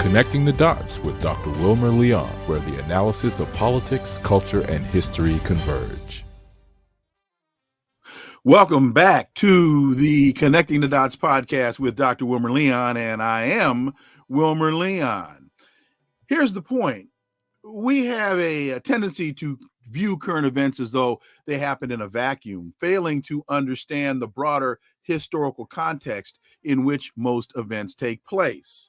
Connecting the Dots with Dr. Wilmer Leon, where the analysis of politics, culture, and history converge. Welcome back to the Connecting the Dots podcast with Dr. Wilmer Leon, and I am Wilmer Leon. Here's the point. We have a tendency to view current events as though they happen in a vacuum, failing to understand the broader historical context in which most events take place.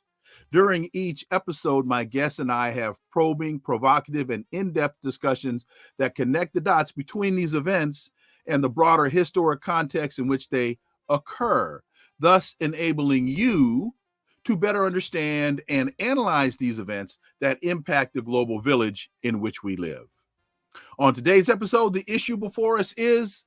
During each episode, my guests and I have probing, provocative, and in-depth discussions that connect the dots between these events and the broader historic context in which they occur, thus enabling you to better understand and analyze these events that impact the global village in which we live. On today's episode, the issue before us is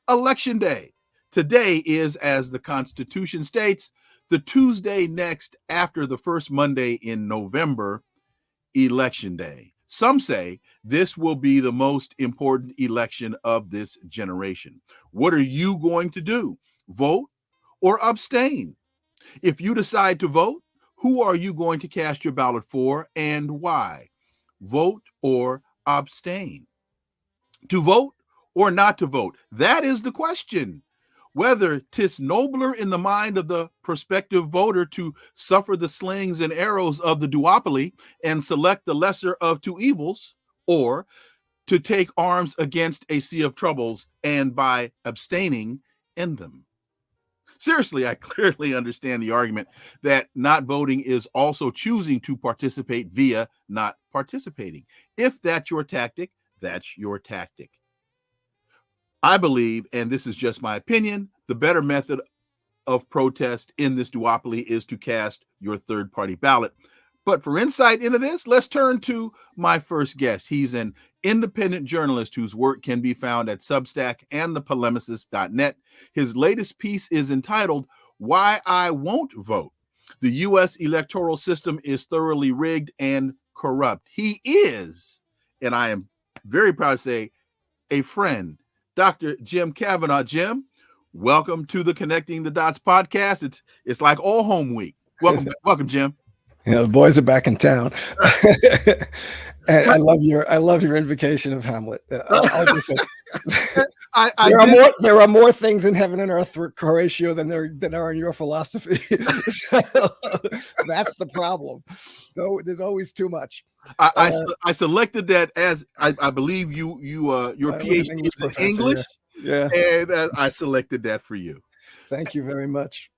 Election Day. Today is, as the Constitution states, the Tuesday next after the first Monday in November, Election Day. Some say this will be the most important election of this generation. What are you going to do? Vote or abstain? If you decide to vote, who are you going to cast your ballot for and why? Vote or abstain? To vote or not to vote? That is the question. Whether 'tis nobler in the mind of the prospective voter to suffer the slings and arrows of the duopoly and select the lesser of two evils, or to take arms against a sea of troubles and by abstaining end them. Seriously, I clearly understand the argument that not voting is also choosing to participate via not participating. If that's your tactic, that's your tactic. I believe, and this is just my opinion, the better method of protest in this duopoly is to cast your third-party ballot. But for insight into this, let's turn to my first guest. He's an independent journalist whose work can be found at Substack and thepolemicist.net. His latest piece is entitled, Why I Won't Vote. The U.S. electoral system is thoroughly rigged and corrupt. He is, and I am very proud to say, a friend, Dr. Jim Kavanagh. Jim, welcome to the Connecting the Dots podcast. It's like all home week. Welcome, Jim. Yeah, the boys are back in town. And I love your invocation of Hamlet. I'll just say, there are more things in heaven and earth, Horatio, than there are in your philosophy. So, that's the problem. So there's always too much. I selected that as I believe your PhD is in English. Yeah, and I selected that for you. Thank you very much.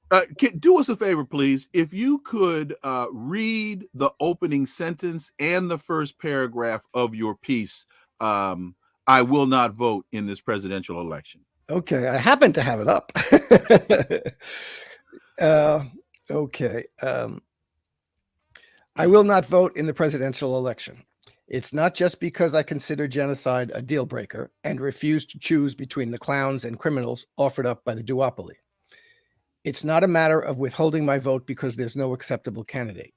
Do us a favor, please. If you could read the opening sentence and the first paragraph of your piece, I will not vote in this presidential election. Okay, I happen to have it up. Okay. I will not vote in the presidential election. It's not just because I consider genocide a deal breaker and refuse to choose between the clowns and criminals offered up by the duopoly. It's not a matter of withholding my vote because there's no acceptable candidate.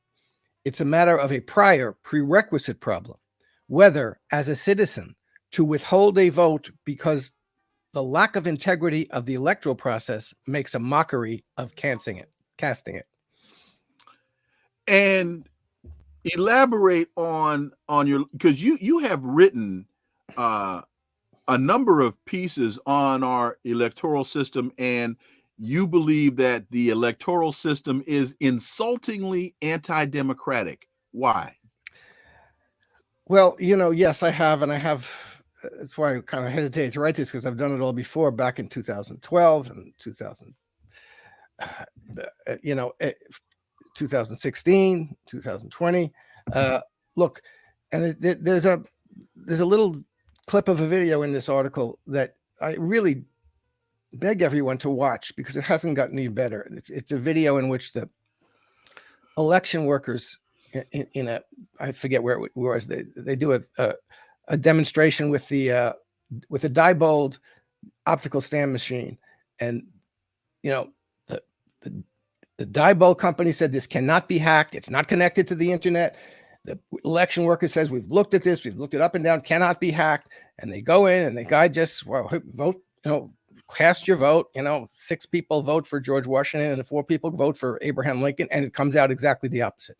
It's a matter of a prior prerequisite problem, whether, as a citizen, to withhold a vote because the lack of integrity of the electoral process makes a mockery of casting it. And elaborate on your, because you have written a number of pieces on our electoral system, and you believe that the electoral system is insultingly anti-democratic. Why? Well, yes, I have, and I have. That's why I kind of hesitated to write this, because I've done it all before, back in 2012 and 2016, 2020. Look, and there's a little clip of a video in this article that I really beg everyone to watch, because it hasn't gotten any better. It's a video in which the election workers I forget where it was, they do a demonstration with a Diebold optical stand machine, and the Diebold company said this cannot be hacked. It's not connected to the internet. The election worker says, we've looked at this, we've looked it up and down, cannot be hacked. And they go in and the guy just vote, cast your vote. 6 people vote for George Washington and 4 people vote for Abraham Lincoln, and it comes out exactly the opposite.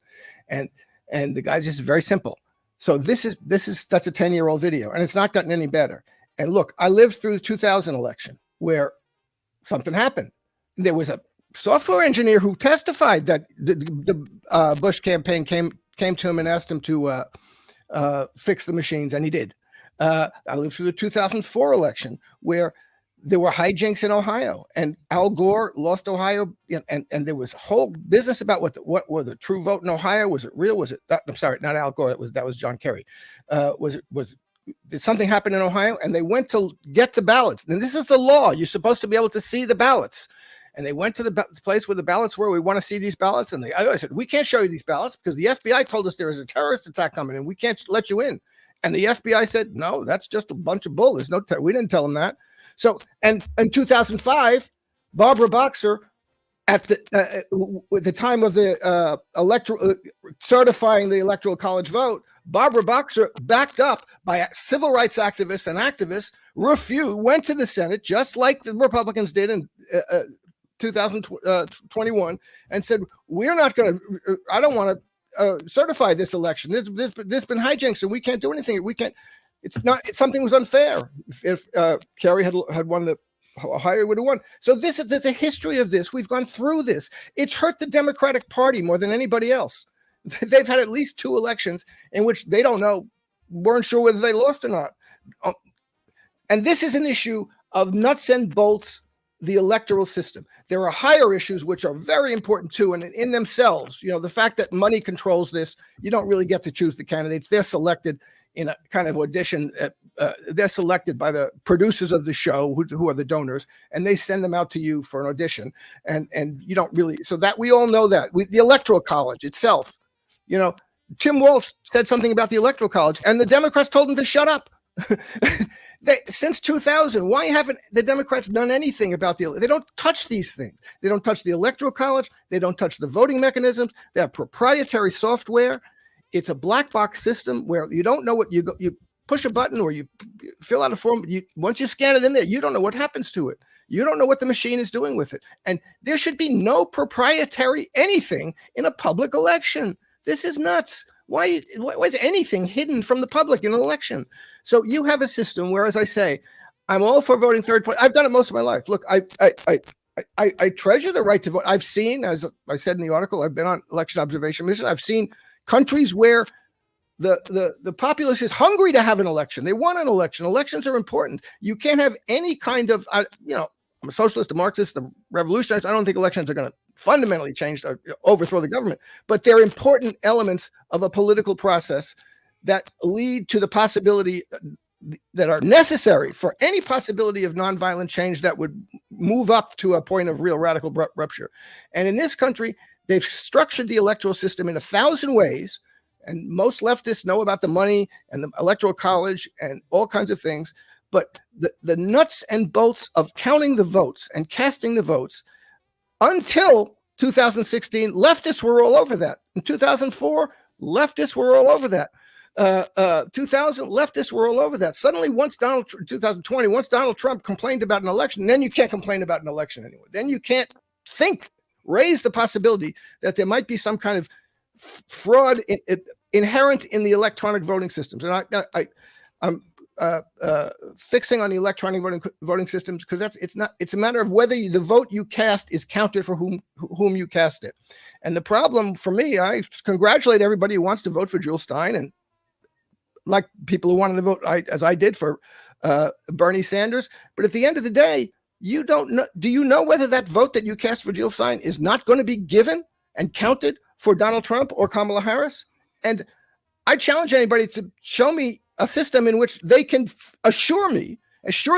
And the guy's just very simple. So that's a 10-year-old video, and it's not gotten any better. And look, I lived through the 2000 election where something happened. There was a software engineer who testified that the Bush campaign came to him and asked him to fix the machines, and he did. I lived through the 2004 election where there were hijinks in Ohio, and Al Gore lost Ohio, and there was a whole business about what were the true vote in Ohio. Was it real? Was it? I'm sorry, not Al Gore. That was John Kerry. Did something happen in Ohio? And they went to get the ballots. And this is the law. You're supposed to be able to see the ballots. And they went to the place where the ballots were. We want to see these ballots. And I said, we can't show you these ballots because the FBI told us there is a terrorist attack coming and we can't let you in. And the FBI said, no, that's just a bunch of bull. There's we didn't tell them that. So, and in 2005, Barbara Boxer, at the time of the certifying the Electoral College vote, Barbara Boxer, backed up by civil rights activists and activists, went to the Senate, just like the Republicans did in 2021, and said, we're not going to, I don't want to certify this election. There's been hijinks and we can't do anything. Something was unfair. If Kerry had won Ohio would have won. So there's a history of this. We've gone through this. It's hurt the Democratic Party more than anybody else. They've had at least 2 elections in which they weren't sure whether they lost or not. And this is an issue of nuts and bolts, the electoral system. There are higher issues which are very important too, and in themselves, the fact that money controls this, you don't really get to choose the candidates. They're selected in a kind of audition. They're selected by the producers of the show, who are the donors, and they send them out to you for an audition. And you don't really, so that we all know that. The Electoral College itself, Tim Walz said something about the Electoral College, and the Democrats told him to shut up. Since 2000, why haven't the Democrats done anything about they don't touch these things. They don't touch the Electoral College. They don't touch the voting mechanisms. They have proprietary software. It's a black box system where you don't know what you push a button or you fill out a form. Once you scan it in there, you don't know what happens to it. You don't know what the machine is doing with it. And there should be no proprietary anything in a public election. This is nuts. Why is anything hidden from the public in an election? So you have a system where, as I say, I'm all for voting third party. I've done it most of my life. Look, I treasure the right to vote. I've seen, as I said in the article, I've been on election observation missions. I've seen countries where the populace is hungry to have an election. They want an election. Elections are important. You can't have any kind of, I'm a socialist, a Marxist, a revolutionist. I don't think elections are going to fundamentally change or overthrow the government, but they're important elements of a political process that lead to the possibility that are necessary for any possibility of nonviolent change that would move up to a point of real radical rupture. And in this country, they've structured the electoral system in 1,000 ways. And most leftists know about the money and the Electoral College and all kinds of things. But the nuts and bolts of counting the votes and casting the votes, until 2016, leftists were all over that. In 2004, leftists were all over that. 2000, leftists were all over that. Suddenly, 2020, once Donald Trump complained about an election, then you can't complain about an election anymore. Then you can't raise the possibility that there might be some kind of fraud inherent in the electronic voting systems. And I'm fixing on the electronic voting systems because it's a matter of whether the vote you cast is counted for whom you cast it. And the problem for me, I congratulate everybody who wants to vote for Jules Stein, and like people who wanted to vote, as I did, for Bernie Sanders. But at the end of the day, you don't know. Do you know whether that vote that you cast for Jules Stein is not going to be given and counted for Donald Trump or Kamala Harris? And I challenge anybody to show me a system in which they can assure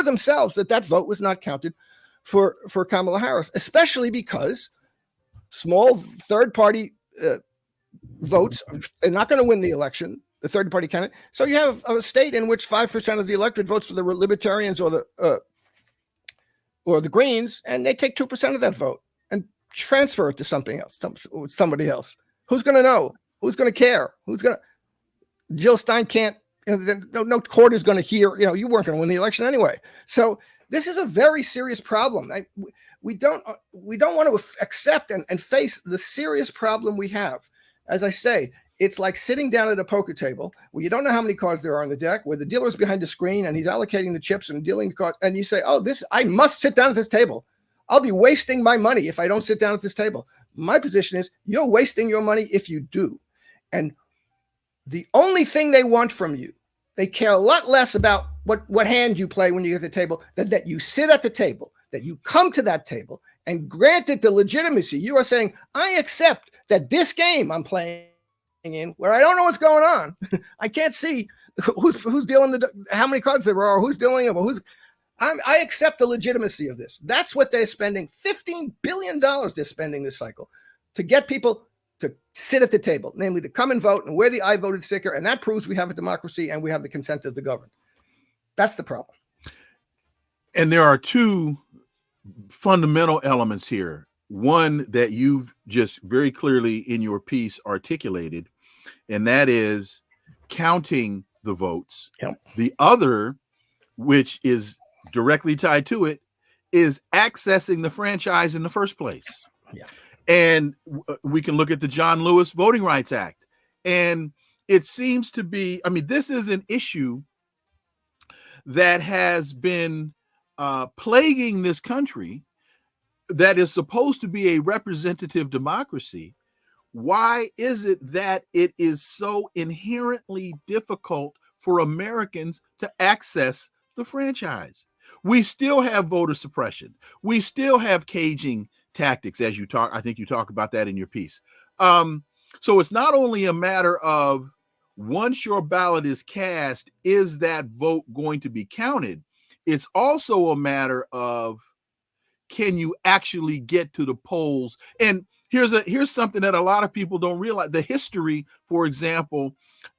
themselves that vote was not counted for Kamala Harris, especially because small third-party votes are not going to win the election, the third-party candidate. So you have a state in which 5% of the electorate votes for the Libertarians or the Greens, and they take 2% of that vote and transfer it to something else, somebody else. Who's going to know? Who's going to care? Jill Stein can't. No court is going to hear. You weren't going to win the election anyway. So This is a very serious problem. We don't want to accept and face the serious problem we have. As I say, it's like sitting down at a poker table where you don't know how many cards there are on the deck, where the dealer's behind the screen and he's allocating the chips and dealing the cards. And you say, oh, I must sit down at this table. I'll be wasting my money if I don't sit down at this table. My position is you're wasting your money if you do. And the only thing they want from you, they care a lot less about what hand you play when you get at the table than that you sit at the table, that you come to that table and granted the legitimacy. You are saying, I accept that this game I'm playing in, where I don't know what's going on, I can't see who's dealing how many cards there are, or who's dealing them, or I accept the legitimacy of this. That's what they're spending. $15 billion they're spending this cycle to get people to sit at the table, namely to come and vote and wear the I voted sticker. And that proves we have a democracy and we have the consent of the governed. That's the problem. And there are two fundamental elements here. One that you've just very clearly in your piece articulated, and that is counting the votes. Yep. The other, which is directly tied to it, is accessing the franchise in the first place. Yeah. And we can look at the John Lewis Voting Rights Act. And it seems to be, this is an issue that has been plaguing this country that is supposed to be a representative democracy. Why is it that it is so inherently difficult for Americans to access the franchise? We still have voter suppression. We still have caging tactics, as you talk. I think you talk about that in your piece. So it's not only a matter of once your ballot is cast, is that vote going to be counted? It's also a matter of, can you actually get to the polls? And here's something that a lot of people don't realize. The history, for example,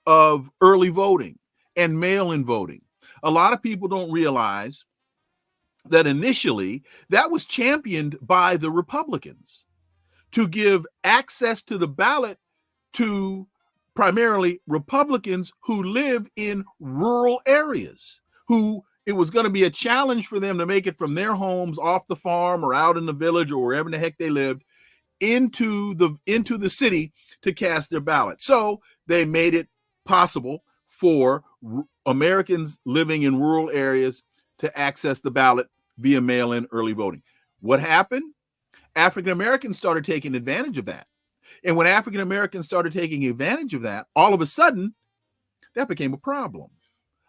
of early voting and mail-in voting. A lot of people don't realize that initially that was championed by the Republicans to give access to the ballot to primarily Republicans who live in rural areas, who it was going to be a challenge for them to make it from their homes off the farm or out in the village or wherever the heck they lived into the city to cast their ballot. So they made it possible for Americans living in rural areas to access the ballot via mail-in early voting. What happened? African Americans started taking advantage of that. And when African Americans started taking advantage of that, all of a sudden, that became a problem.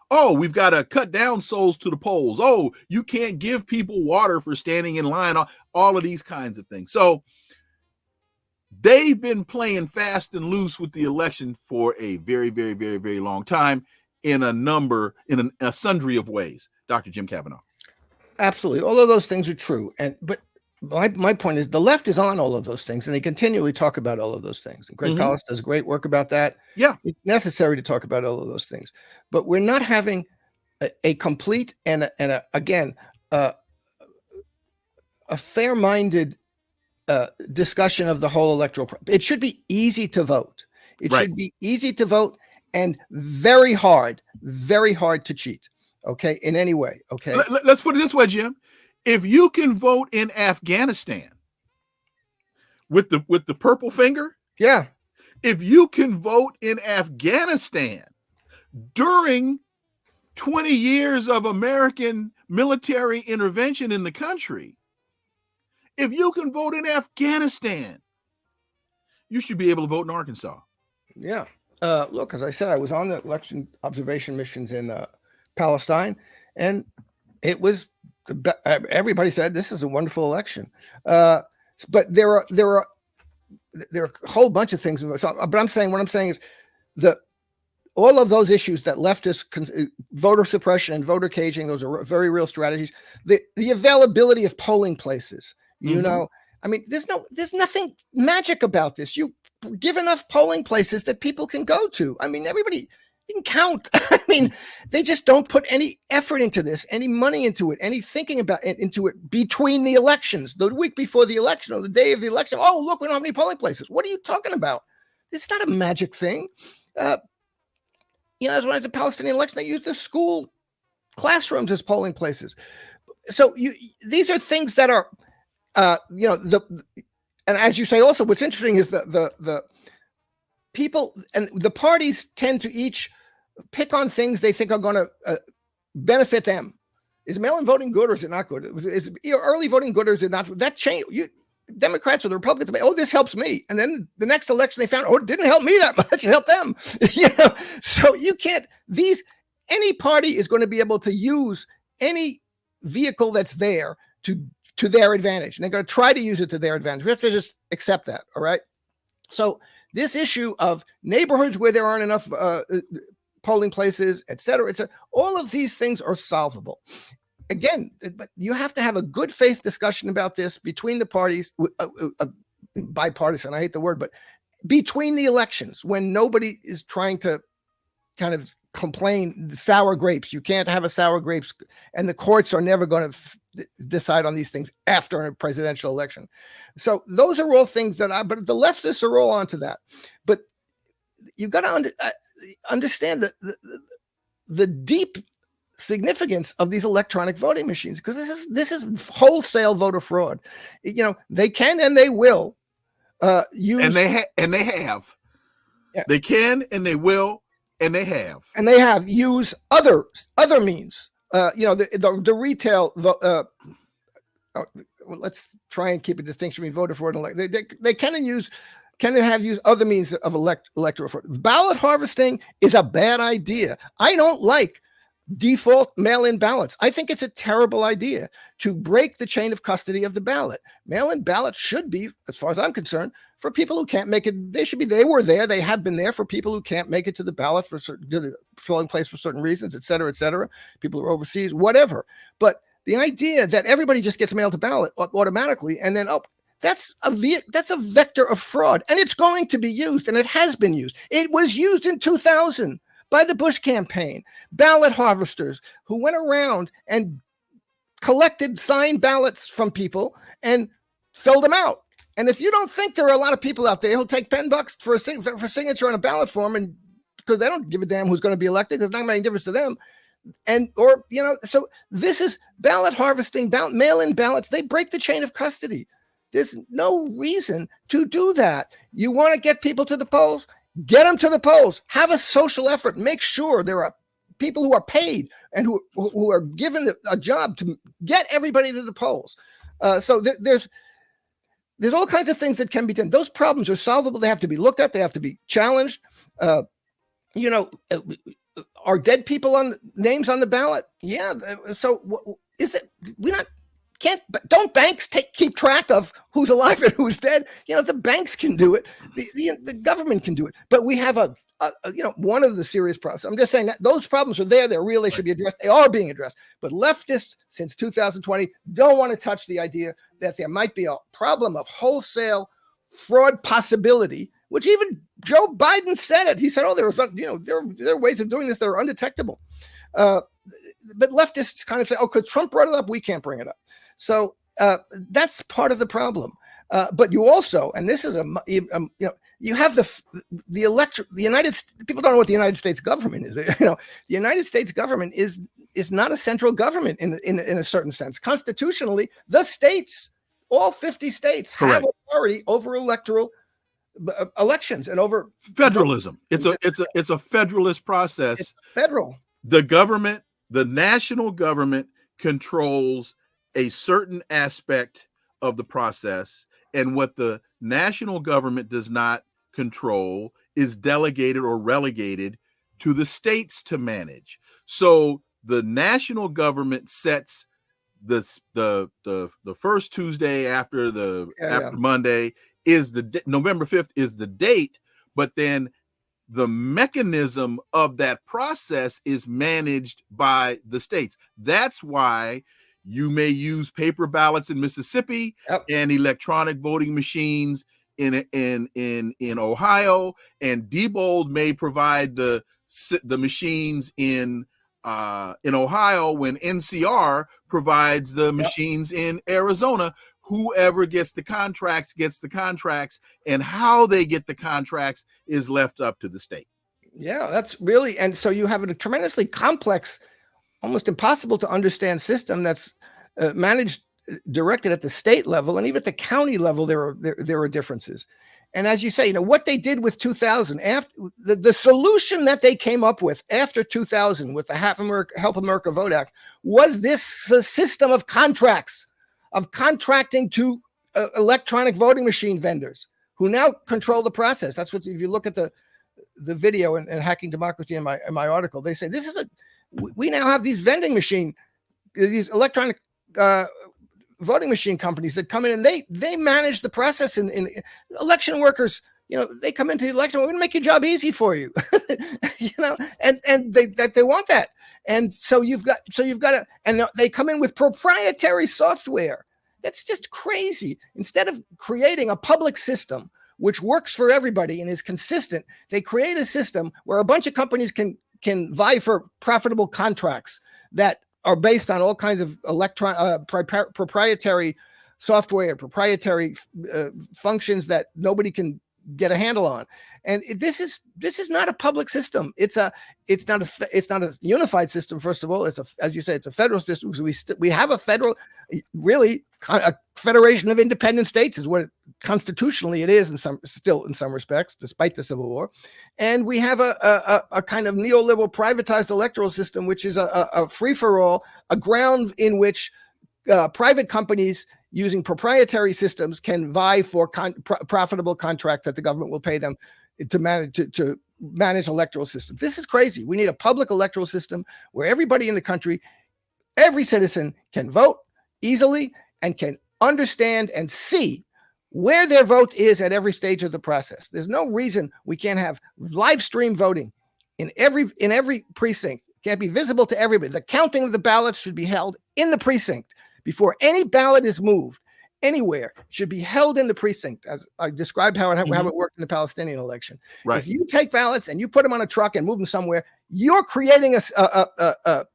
Oh, we've got to cut down souls to the polls. Oh, you can't give people water for standing in line. All of these kinds of things. So they've been playing fast and loose with the election for a very, very, very, very long time in a sundry of ways. Dr. Jim Kavanagh. Absolutely. All of those things are true. But my point is the left is on all of those things, and they continually talk about all of those things. And Greg Palast does great work about that. Yeah. It's necessary to talk about all of those things. But we're not having a complete and a fair-minded discussion of the whole electoral. It should be easy to vote. It should be easy to vote and very hard to cheat. Okay, in any way. Okay. Let's put it this way, Jim. If you can vote in Afghanistan with the purple finger, yeah. If you can vote in Afghanistan during 20 years of American military intervention in the country, if you can vote in Afghanistan, you should be able to vote in Arkansas. Yeah. Look, as I said, I was on the election observation missions in Palestine, and it was everybody said this is a wonderful election. But there are a whole bunch of things. So, but what I'm saying is all of those issues that leftists, voter suppression and voter caging, those are very real strategies. The availability of polling places, you know, there's nothing magic about this. You give enough polling places that people can go to. Everybody can count. They just don't put any effort into this, any money into it, any thinking about it into it between the elections, the week before the election or the day of the election. Oh, look, we don't have any polling places. What are you talking about? It's not a magic thing. That's when it's a Palestinian election, they use the school classrooms as polling places. these are things that are, and as you say, also what's interesting is the people and the parties tend to each pick on things they think are going to benefit them. Is mail-in voting good or is it not good? Is early voting good or is it not? That change. Democrats or the Republicans, this helps me. And then the next election they found, it didn't help me that much. It helped them. So you can't, any party is going to be able to use any vehicle that's there to their advantage. And they're going to try to use it to their advantage. We have to just accept that. All right. So this issue of neighborhoods where there aren't enough polling places, et cetera, all of these things are solvable. Again, but you have to have a good faith discussion about this between the parties, bipartisan, I hate the word, but between the elections when nobody is trying to kind of complain sour grapes. You can't have a sour grapes, and the courts are never going to decide on these things after a presidential election. So those are all things but the leftists are all onto that. But you've got to understand that the deep significance of these electronic voting machines, because this is wholesale voter fraud. They can and they will use, and they have. Yeah. They can and they will and they have used other means. The retail. Let's try and keep a distinction between voter fraud and they can have used other means of electoral fraud. Ballot harvesting is a bad idea. I don't like default mail-in ballots. I think it's a terrible idea to break the chain of custody of the ballot. Mail-in ballots should be, as far as I'm concerned, for people who can't make it. They were there. They have been there for people who can't make it to the ballot for certain filling place for certain reasons, et cetera, people who are overseas, whatever. But the idea that everybody just gets mailed a ballot automatically and then, that's a vector of fraud, and it's going to be used, and it has been used. It was used in 2000 by the Bush campaign. Ballot harvesters who went around and collected signed ballots from people and filled them out. And if you don't think there are a lot of people out there who'll take $10 for a signature on a ballot form, and because they don't give a damn who's going to be elected, because it's not making a difference to them. So this is ballot harvesting, mail-in ballots. They break the chain of custody. There's no reason to do that. You want to get people to the polls? Get them to the polls. Have a social effort. Make sure there are people who are paid and who are given a job to get everybody to the polls. So there's all kinds of things that can be done. Those problems are solvable. They have to be looked at. They have to be challenged. Are dead people names on the ballot? Yeah. So is that don't banks keep track of who's alive and who's dead? The banks can do it. The government can do it. But we have one of the serious problems. I'm just saying that those problems are there. They're real. They should be addressed. They are being addressed. But leftists since 2020 don't want to touch the idea that there might be a problem of wholesale fraud possibility, which even Joe Biden said it. He said, there are ways of doing this that are undetectable. But leftists kind of say, because Trump brought it up, we can't bring it up. So that's part of the problem. But you also, and this is you have the United States. People don't know what the United States government is. The United States government is not a central government in a certain sense. Constitutionally, the states, all 50 states, have authority over electoral elections and over federalism. It's a federalist process. It's federal. The national government controls a certain aspect of the process, and what the national government does not control is delegated or relegated to the states to manage. So the national government sets the first Tuesday after Monday is November 5th is the date, but then the mechanism of that process is managed by the states. That's why you may use paper ballots in Mississippi and electronic voting machines in Ohio, and Diebold may provide the machines in Ohio when NCR provides the machines in Arizona. Whoever gets the contracts, and how they get the contracts is left up to the state. Yeah, that's really, and so you have a tremendously complex, almost impossible to understand system that's managed, directed at the state level, and even at the county level, there are differences. And as you say, what they did with 2000, after the solution that they came up with after 2000 with the Help America Vote Act was this system of contracts, of contracting to electronic voting machine vendors who now control the process. That's what, if you look at the video and Hacking Democracy in my article, they say we now have these vending machine, these electronic voting machine companies that come in and they manage the process. In election workers, they come into the election, we're going to make your job easy for you, and they want that. And so you've got to, and they come in with proprietary software. That's just crazy. Instead of creating a public system which works for everybody and is consistent, they create a system where a bunch of companies can vie for profitable contracts that are based on all kinds of proprietary software, proprietary functions that nobody can get a handle on. And this is not a public system. It's not a unified system. First of all, as you say, it's a federal system. So we have a federation of independent states is what constitutionally it is in some respects, despite the Civil War. And we have a kind of neoliberal privatized electoral system, which is a free-for-all, a ground in which private companies using proprietary systems can vie for profitable contracts that the government will pay them to manage electoral systems. This is crazy. We need a public electoral system where everybody in the country, every citizen, can vote easily and can understand and see where their vote is at every stage of the process. There's no reason we can't have live stream voting in every precinct. It can't be visible to everybody. The counting of the ballots should be held in the precinct before any ballot is moved anywhere. It should be held in the precinct, as I described how it worked in the Palestinian election. Right. If you take ballots and you put them on a truck and move them somewhere, you're creating a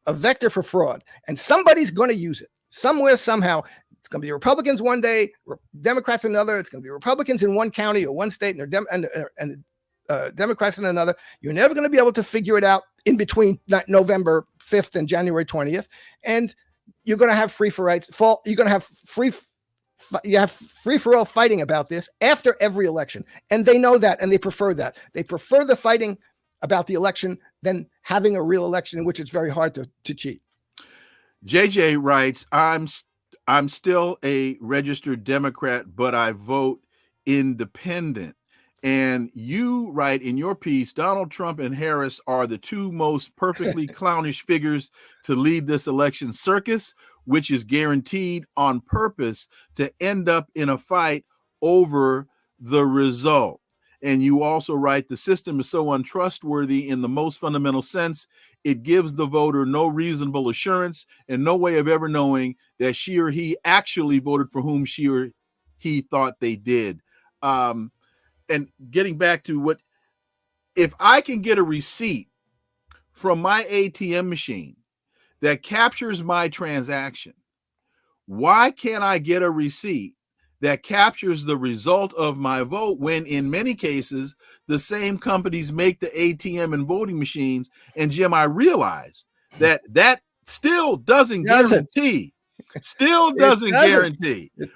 vector for fraud, and somebody's going to use it somewhere, somehow. It's going to be Republicans one day, Democrats another. It's going to be Republicans in one county or one state, and Democrats in another. You're never going to be able to figure it out in between November 5th and January 20th. And you're going to have free for all fighting about this after every election. And they know that, and they prefer that. They prefer the fighting about the election than having a real election in which it's very hard to cheat. JJ writes, I'm still a registered Democrat, but I vote independent. And you write in your piece, Donald Trump and Harris are the two most perfectly clownish figures to lead this election circus, which is guaranteed on purpose to end up in a fight over the result. And you also write, the system is so untrustworthy in the most fundamental sense, it gives the voter no reasonable assurance and no way of ever knowing that she or he actually voted for whom she or he thought they did. And getting back to if I can get a receipt from my ATM machine that captures my transaction, why can't I get a receipt that captures the result of my vote when in many cases the same companies make the ATM and voting machines? And Jim, I realize that still doesn't guarantee. It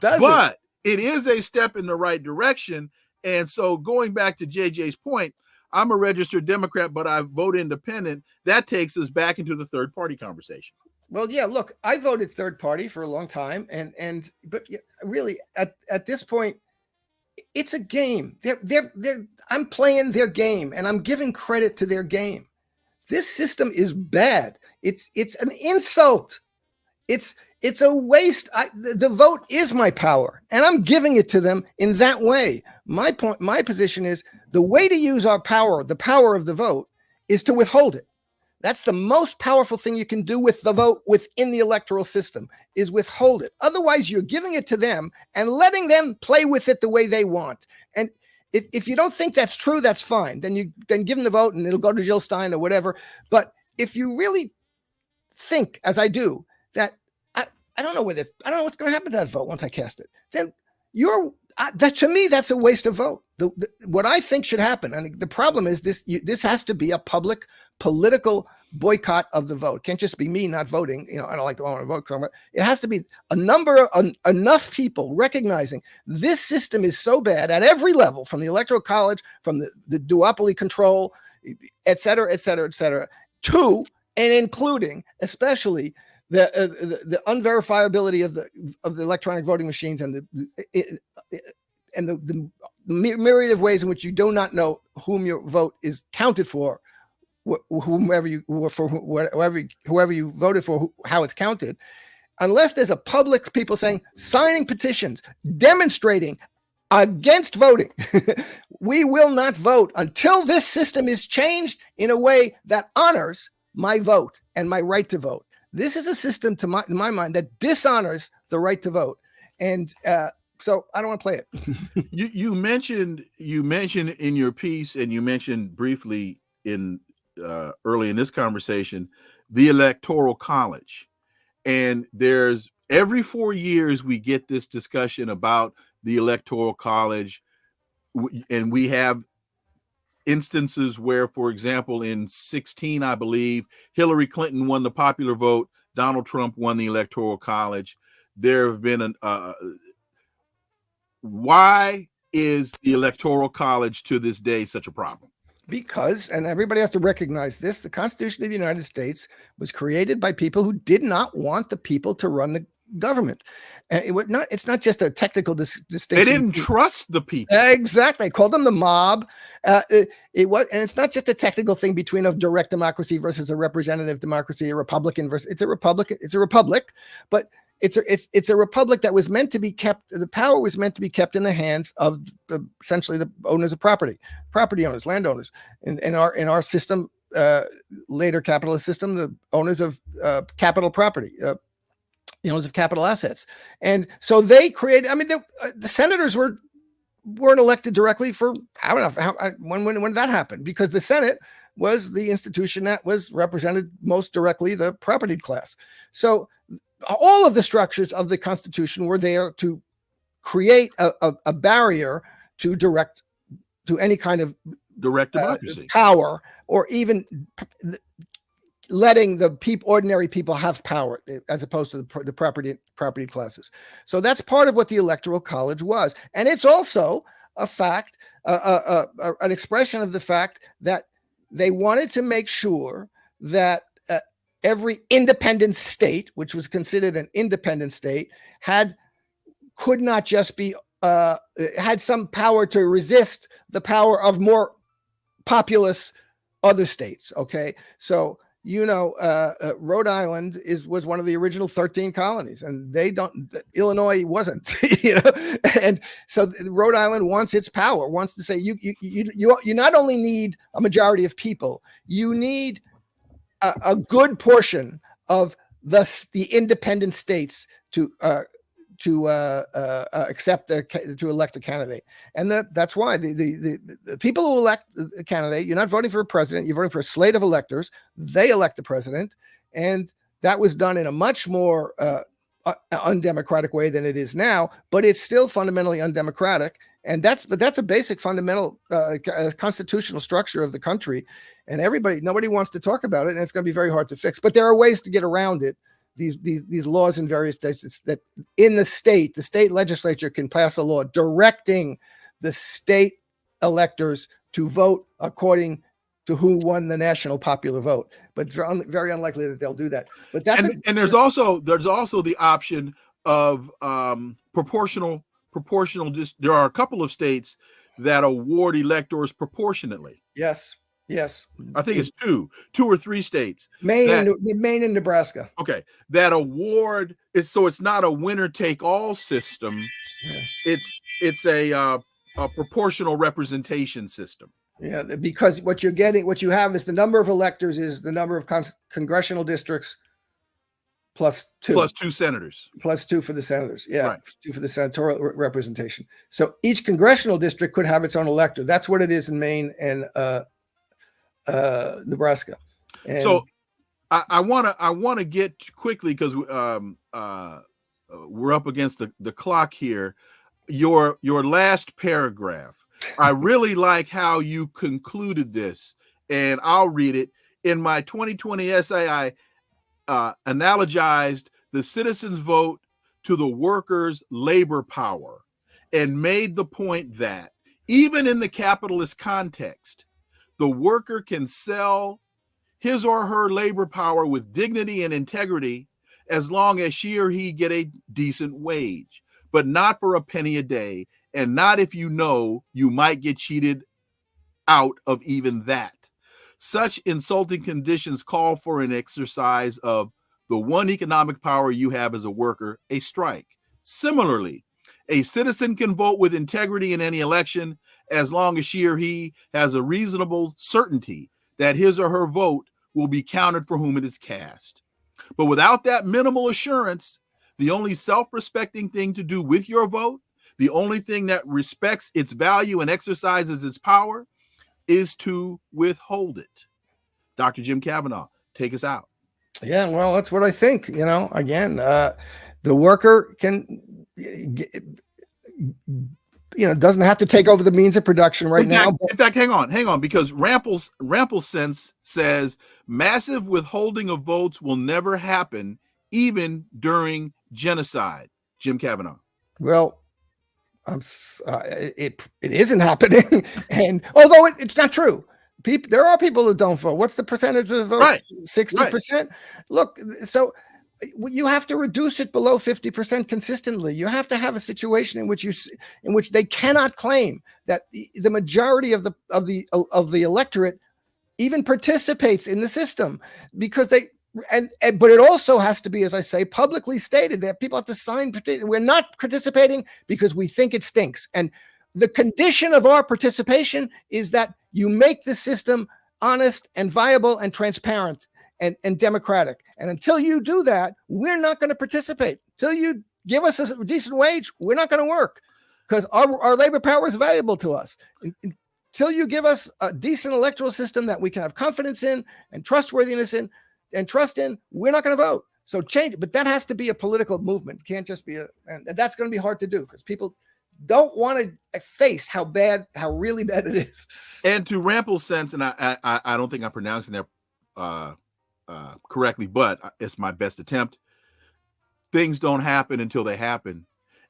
doesn't. But it is a step in the right direction. And so going back to JJ's point, I'm a registered Democrat, but I vote independent. That takes us back into the third party conversation. Well, yeah, look, I voted third party for a long time. But really at this point, it's a game. I'm playing their game and I'm giving credit to their game. This system is bad. It's an insult. It's a waste. The vote is my power, and I'm giving it to them in that way. My position is the way to use our power, the power of the vote, is to withhold it. That's the most powerful thing you can do with the vote within the electoral system, is withhold it. Otherwise, you're giving it to them and letting them play with it the way they want. And if you don't think that's true, that's fine. Then give them the vote and it'll go to Jill Stein or whatever. But if you really think, as I do, that I don't know what's going to happen to that vote once I cast it, then you're that to me, that's a waste of vote. What I think should happen, and the problem is this has to be a public political boycott of the vote. It can't just be me not voting. I don't like to want to vote. It has to be enough people recognizing this system is so bad at every level, from the electoral college, from the duopoly control, et cetera, to and including especially the unverifiability of the electronic voting machines and the myriad of ways in which you do not know whom your vote is counted for, whoever you voted for, how it's counted, unless there's a public people saying, signing petitions, demonstrating against voting. We will not vote until this system is changed in a way that honors my vote and my right to vote. This is a system, in my mind, that dishonors the right to vote, and so I don't want to play it. You mentioned in your piece, and you mentioned briefly in early in this conversation, the Electoral College, and there's every 4 years we get this discussion about the Electoral College, and we have instances where, for example, in 2016, I believe, Hillary Clinton won the popular vote, Donald Trump won the Electoral College. There have been why is the Electoral College to this day such a problem? Because, and everybody has to recognize this, the Constitution of the United States was created by people who did not want the people to run the government. And it's not just a technical distinction. They didn't trust the people. Exactly. They called them the mob. And it's not just a technical thing between a direct democracy versus a representative democracy, a Republican versus, it's a republic, but it's a republic that was meant to be kept, the power was meant to be kept in the hands of essentially the owners of property owners, landowners. In our system, later capitalist system, the owners of capital property, owners of capital assets. And so they created, the senators weren't elected directly for, I don't know when did that happen? Because the Senate was the institution that was represented most directly the property class. So all of the structures of the Constitution were there to create a barrier to any kind of direct democracy, power, or even letting the ordinary people have power as opposed to the property classes. So that's part of what the Electoral College was. And it's also a fact, an expression of the fact that they wanted to make sure that every independent state, which was considered an independent state, could not just be, had some power to resist the power of more populous other states. Okay. So, Rhode Island was one of the original 13 colonies, and Illinois wasn't, and so Rhode Island wants its power, wants to say, you not only need a majority of people, you need a good portion of the independent states to accept to elect a candidate. And that's why the people who elect a candidate, you're not voting for a president, you're voting for a slate of electors. They elect the president, and that was done in a much more undemocratic way than it is now, but it's still fundamentally undemocratic. And that's a basic fundamental constitutional structure of the country, and nobody wants to talk about it, and it's going to be very hard to fix. But there are ways to get around it. These laws in various states that in the state legislature can pass a law directing the state electors to vote according to who won the national popular vote. But it's very unlikely that they'll do that. But there's also the option of proportional. There are a couple of states that award electors proportionately. Yes. I think it's two or three states. Maine and Nebraska. Okay. That award is, so it's not a winner take all system. Yeah. It's a proportional representation system. Yeah, because what you have is the number of electors is the number of congressional districts plus two senators. Plus two for the senators. Yeah. Right. Two for the senatorial representation. So each congressional district could have its own elector. That's what it is in Maine and Nebraska. And so I want to get quickly, because we're up against the clock here. your last paragraph. I really like how you concluded this, and I'll read it. In my 2020 essay, I analogized the citizens' vote to the workers' labor power and made the point that even in the capitalist context, the worker can sell his or her labor power with dignity and integrity as long as she or he get a decent wage, but not for a penny a day, and not if you know you might get cheated out of even that. Such insulting conditions call for an exercise of the one economic power you have as a worker, a strike. Similarly, a citizen can vote with integrity in any election as long as she or he has a reasonable certainty that his or her vote will be counted for whom it is cast. But without that minimal assurance, the only self-respecting thing to do with your vote, the only thing that respects its value and exercises its power, is to withhold it. Dr. Jim Kavanagh, take us out. Yeah, well, that's what I think. Again, the worker can, doesn't have to take over the means of production now. In fact, hang on, because Rample's sense says massive withholding of votes will never happen, even during genocide. Jim Kavanagh. Well, it isn't happening, and although it's not true, there are people who don't vote. What's the percentage of the vote? Right. 60%. Right. Look, so you have to reduce it below 50% consistently. You have to have a situation in which they cannot claim that the majority of the electorate even participates in the system, because but it also has to be, as I say, publicly stated that people have to sign. We're not participating because we think it stinks. And the condition of our participation is that you make the system honest and viable and transparent and democratic. And until you do that, we're not going to participate. Until you give us a decent wage, we're not going to work, because our labor power is valuable to us. Until you give us a decent electoral system that we can have confidence in and trustworthiness in and trust in, we're not going to vote. So change it. But that has to be a political movement. It can't just be and that's going to be hard to do, because people don't want to face how really bad it is. And to Rample's sense, and I don't think I'm pronouncing that correctly, but it's my best attempt. Things don't happen until they happen.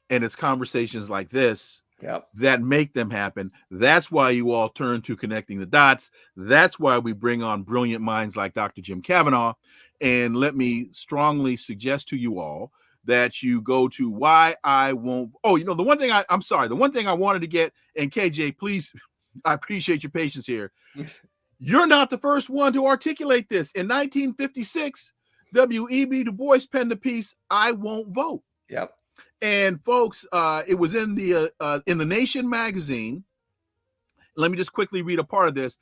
And it's conversations like this that make them happen. That's why you all turn to Connecting the Dots. That's why we bring on brilliant minds like Dr. Jim Kavanagh. And let me strongly suggest to you all that you go to Why I Won't. Oh, the one thing the one thing I wanted to get, and KJ, please, I appreciate your patience here. You're not the first one to articulate this. In 1956, W.E.B. Du Bois penned the piece, I Won't Vote. Yep. And folks, it was in the Nation magazine. Let me just quickly read a part of this.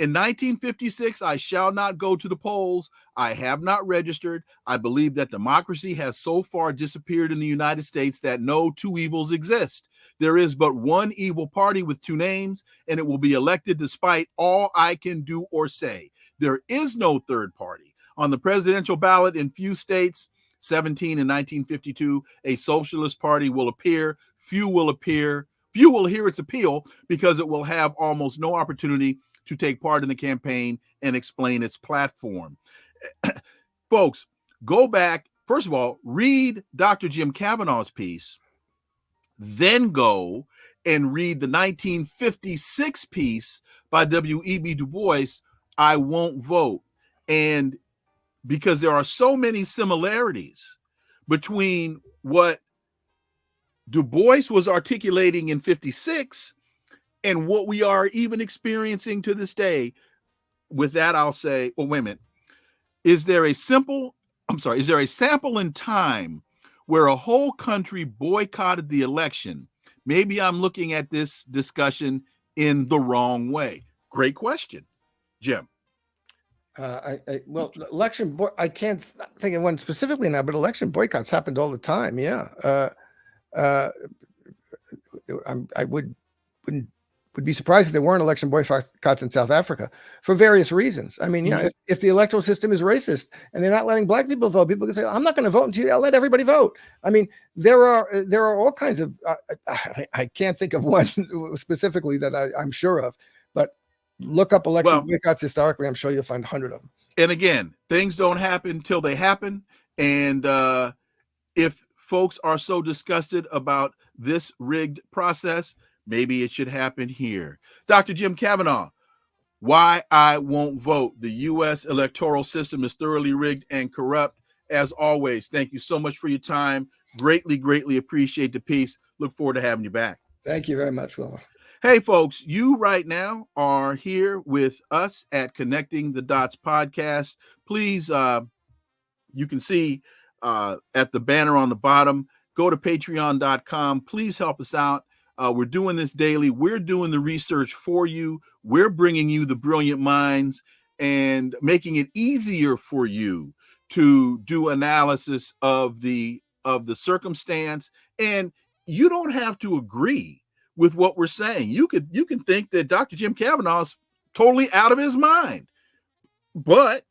In 1956, I shall not go to the polls. I have not registered. I believe that democracy has so far disappeared in the United States that no two evils exist. There is but one evil party with two names, and it will be elected despite all I can do or say. There is no third party. On the presidential ballot in few states, 17 in 1952, a socialist party will appear. Few will hear its appeal, because it will have almost no opportunity to take part in the campaign and explain its platform. Folks, go back. First of all, read Dr. Jim Kavanagh's piece, then go and read the 1956 piece by W.E.B. Du Bois, I Won't Vote. And because there are so many similarities between what Du Bois was articulating in 56 and what we are even experiencing to this day. With that, I'll say, well, wait a minute. Is there a sample in time where a whole country boycotted the election? Maybe I'm looking at this discussion in the wrong way. Great question, Jim. I can't think of one specifically now, but election boycotts happened all the time. Yeah. I wouldn't would be surprised if there weren't election boycotts in South Africa for various reasons. I mean, if the electoral system is racist and they're not letting black people vote, people can say, I'm not going to vote until I'll let everybody vote. I mean, there are all kinds of, I can't think of one specifically that I'm sure of, but look up election boycotts historically. I'm sure you'll find 100 of them. And again, things don't happen till they happen. And if folks are so disgusted about this rigged process, maybe it should happen here. Dr. Jim Kavanagh, why I won't vote. The U.S. electoral system is thoroughly rigged and corrupt. As always, thank you so much for your time. Greatly, greatly appreciate the piece. Look forward to having you back. Thank you very much, Wilmer. Hey, folks, you right now are here with us at Connecting the Dots podcast. Please, you can see at the banner on the bottom, go to patreon.com. Please help us out. We're doing this daily. We're doing the research for you. We're bringing you the brilliant minds and making it easier for you to do analysis of the circumstance. And you don't have to agree with what we're saying. You can think that Dr. Jim Kavanagh is totally out of his mind. But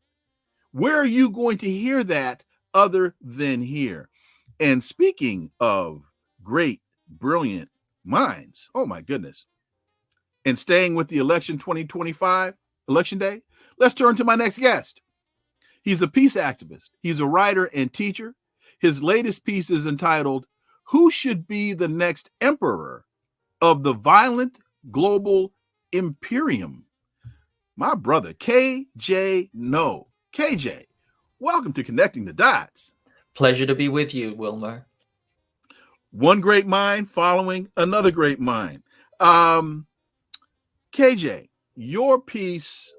where are you going to hear that other than here? And speaking of great, brilliant minds, oh my goodness, and staying with the election 2025, election day, let's turn to my next guest. He's a peace activist. He's a writer and teacher. His latest piece is entitled, Who Should Be the Next Emperor of the Violent Global Imperium? My brother, KJ Noh. KJ, welcome to Connecting the Dots. Pleasure to be with you, Wilmer. One great mind following another great mind. KJ, your piece,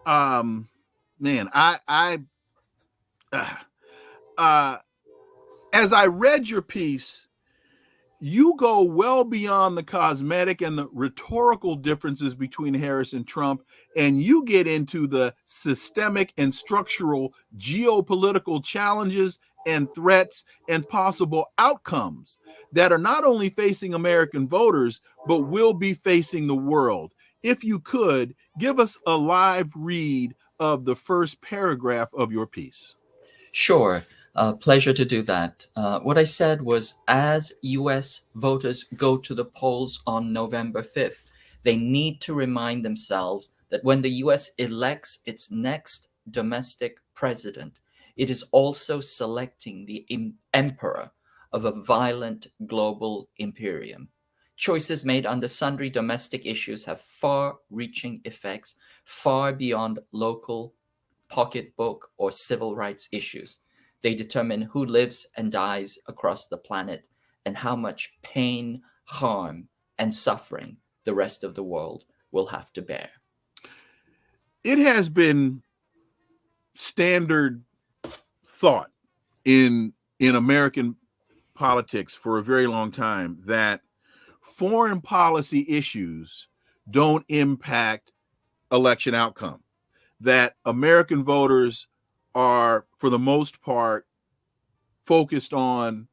man, as I read your piece, you go well beyond the cosmetic and the rhetorical differences between Harris and Trump, and you get into the systemic and structural geopolitical challenges and threats and possible outcomes that are not only facing American voters, but will be facing the world. If you could, give us a live read of the first paragraph of your piece. Sure. Pleasure to do that. What I said was, as U.S. voters go to the polls on November 5th, they need to remind themselves that when the U.S. elects its next domestic president, it is also selecting the emperor of a violent global imperium. Choices made under sundry domestic issues have far-reaching effects far beyond local pocketbook or civil rights issues. They determine who lives and dies across the planet and how much pain, harm, and suffering the rest of the world will have to bear. It has been standard thought in American politics for a very long time that foreign policy issues don't impact election outcome, that American voters are, for the most part, focused on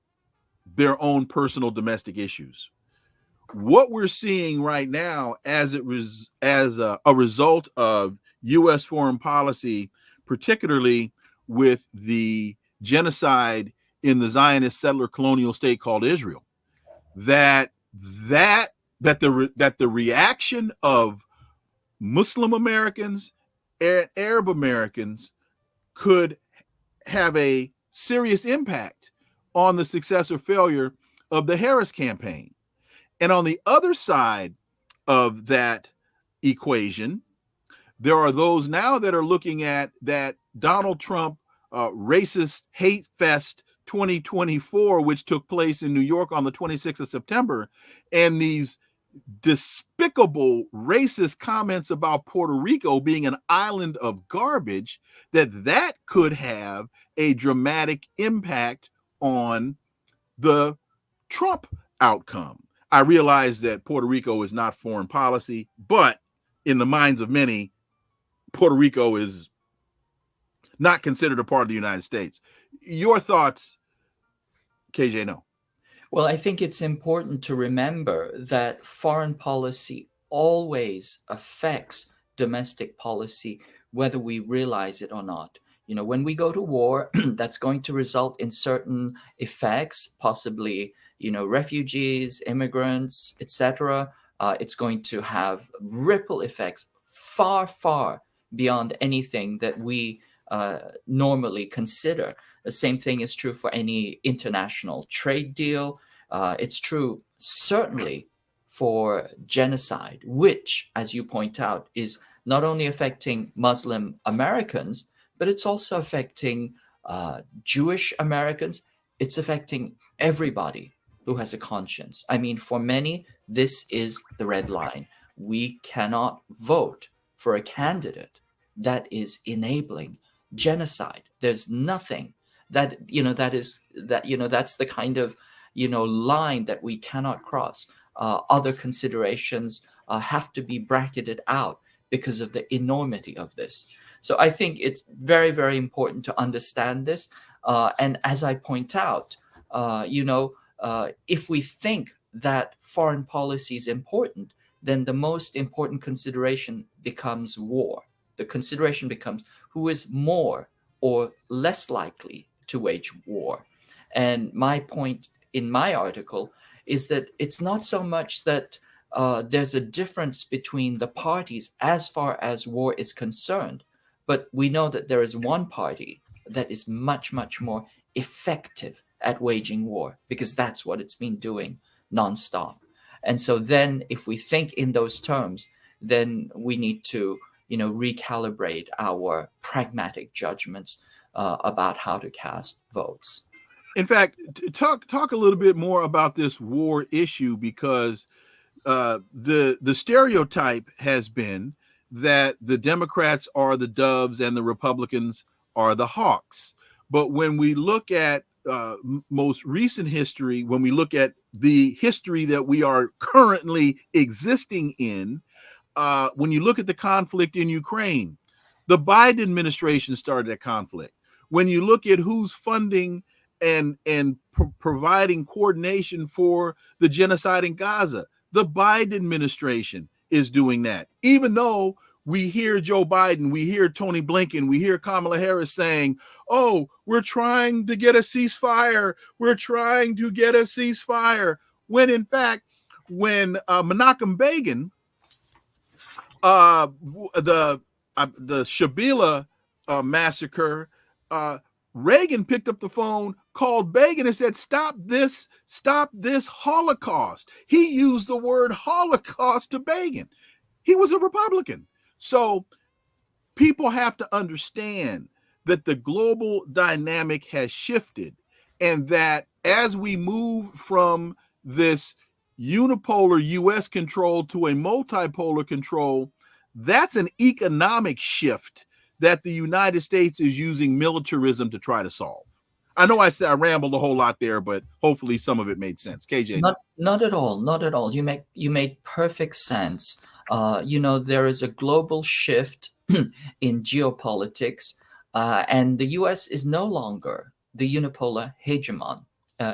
their own personal domestic issues. What we're seeing right now as a result of U.S. foreign policy, particularly with the genocide in the Zionist settler colonial state called Israel, that the reaction of Muslim Americans and Arab Americans could have a serious impact on the success or failure of the Harris campaign. And on the other side of that equation, there are those now that are looking at that Donald Trump racist hate fest 2024, which took place in New York on the 26th of September, and these despicable racist comments about Puerto Rico being an island of garbage, that could have a dramatic impact on the Trump outcome. I realize that Puerto Rico is not foreign policy, but in the minds of many, Puerto Rico is not considered a part of the United States. Your thoughts, KJ Noh? Well, I think it's important to remember that foreign policy always affects domestic policy, whether we realize it or not. When we go to war, that's going to result in certain effects, possibly, refugees, immigrants, etc. It's going to have ripple effects far, far beyond anything that we normally consider. The same thing is true for any international trade deal. It's true, certainly, for genocide, which, as you point out, is not only affecting Muslim Americans, but it's also affecting Jewish Americans. It's affecting everybody who has a conscience. I mean, for many, this is the red line. We cannot vote for a candidate that is enabling genocide. There's nothing that's the kind of line that we cannot cross. Other considerations have to be bracketed out because of the enormity of this. So I think it's very, very important to understand this. And as I point out, if we think that foreign policy is important, then the most important consideration becomes war. The consideration becomes who is more or less likely to wage war. And my point in my article is that it's not so much that there's a difference between the parties as far as war is concerned, but we know that there is one party that is much, much more effective at waging war, because that's what it's been doing nonstop. And so then if we think in those terms, then we need to recalibrate our pragmatic judgments about how to cast votes. In fact, talk a little bit more about this war issue, because the stereotype has been that the Democrats are the doves and the Republicans are the hawks. But when we look at most recent history, when we look at the history that we are currently existing in, when you look at the conflict in Ukraine, the Biden administration started that conflict. When you look at who's funding and providing coordination for the genocide in Gaza, the Biden administration is doing that. Even though we hear Joe Biden, we hear Tony Blinken, we hear Kamala Harris saying, oh, we're trying to get a ceasefire. We're trying to get a ceasefire. When in fact, when Menachem Begin, the Shabila massacre, Reagan picked up the phone, called Begin and said, stop this Holocaust. He used the word Holocaust to Begin. He was a Republican. So people have to understand that the global dynamic has shifted, and that as we move from this unipolar U.S. control to a multipolar control, that's an economic shift that the United States is using militarism to try to solve. I know I rambled a whole lot there, but hopefully some of it made sense. KJ. Not at all. You made perfect sense. There is a global shift in geopolitics, and the U.S. is no longer the unipolar hegemon,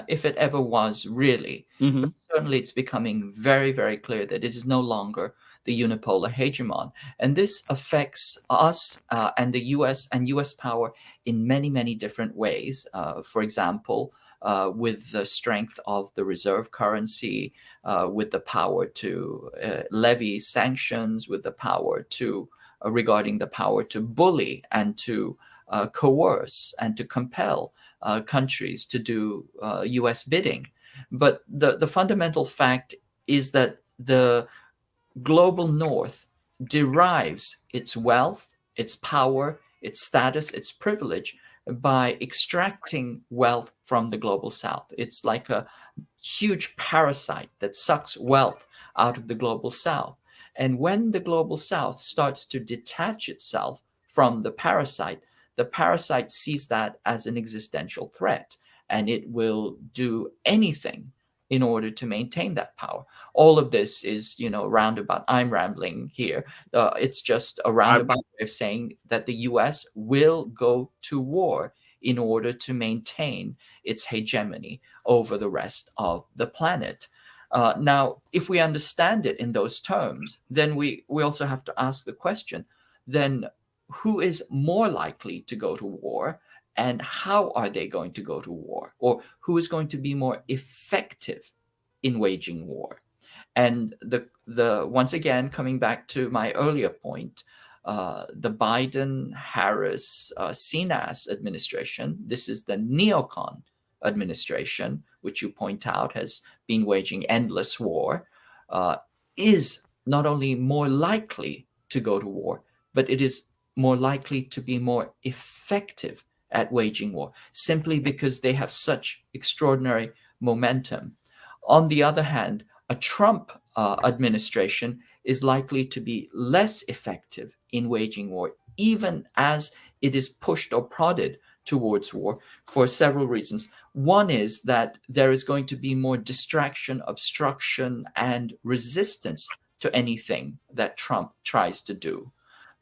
if it ever was really. Mm-hmm. But certainly it's becoming very, very clear that it is no longer the unipolar hegemon. And this affects us and the US and US power in many, many different ways. For example, with the strength of the reserve currency, with the power to levy sanctions, with the power to regarding the power to bully and to coerce and to compel countries to do US bidding. But the fundamental fact is that the global North derives its wealth, its power, its status, its privilege by extracting wealth from the global South. It's like a huge parasite that sucks wealth out of the global South. And when the global South starts to detach itself from the parasite sees that as an existential threat, and it will do anything in order to maintain that power. All of this is, roundabout. I'm rambling here. It's just a roundabout way of saying that the U.S. will go to war in order to maintain its hegemony over the rest of the planet. Now, if we understand it in those terms, then we also have to ask the question, then who is more likely to go to war, and how are they going to go to war? Or who is going to be more effective in waging war? And the once again, coming back to my earlier point, the Biden-Harris CNAS administration, this is the neocon administration, which you point out has been waging endless war, is not only more likely to go to war, but it is more likely to be more effective at waging war, simply because they have such extraordinary momentum. On the other hand, a Trump administration is likely to be less effective in waging war, even as it is pushed or prodded towards war, for several reasons. One is that there is going to be more distraction, obstruction, and resistance to anything that Trump tries to do.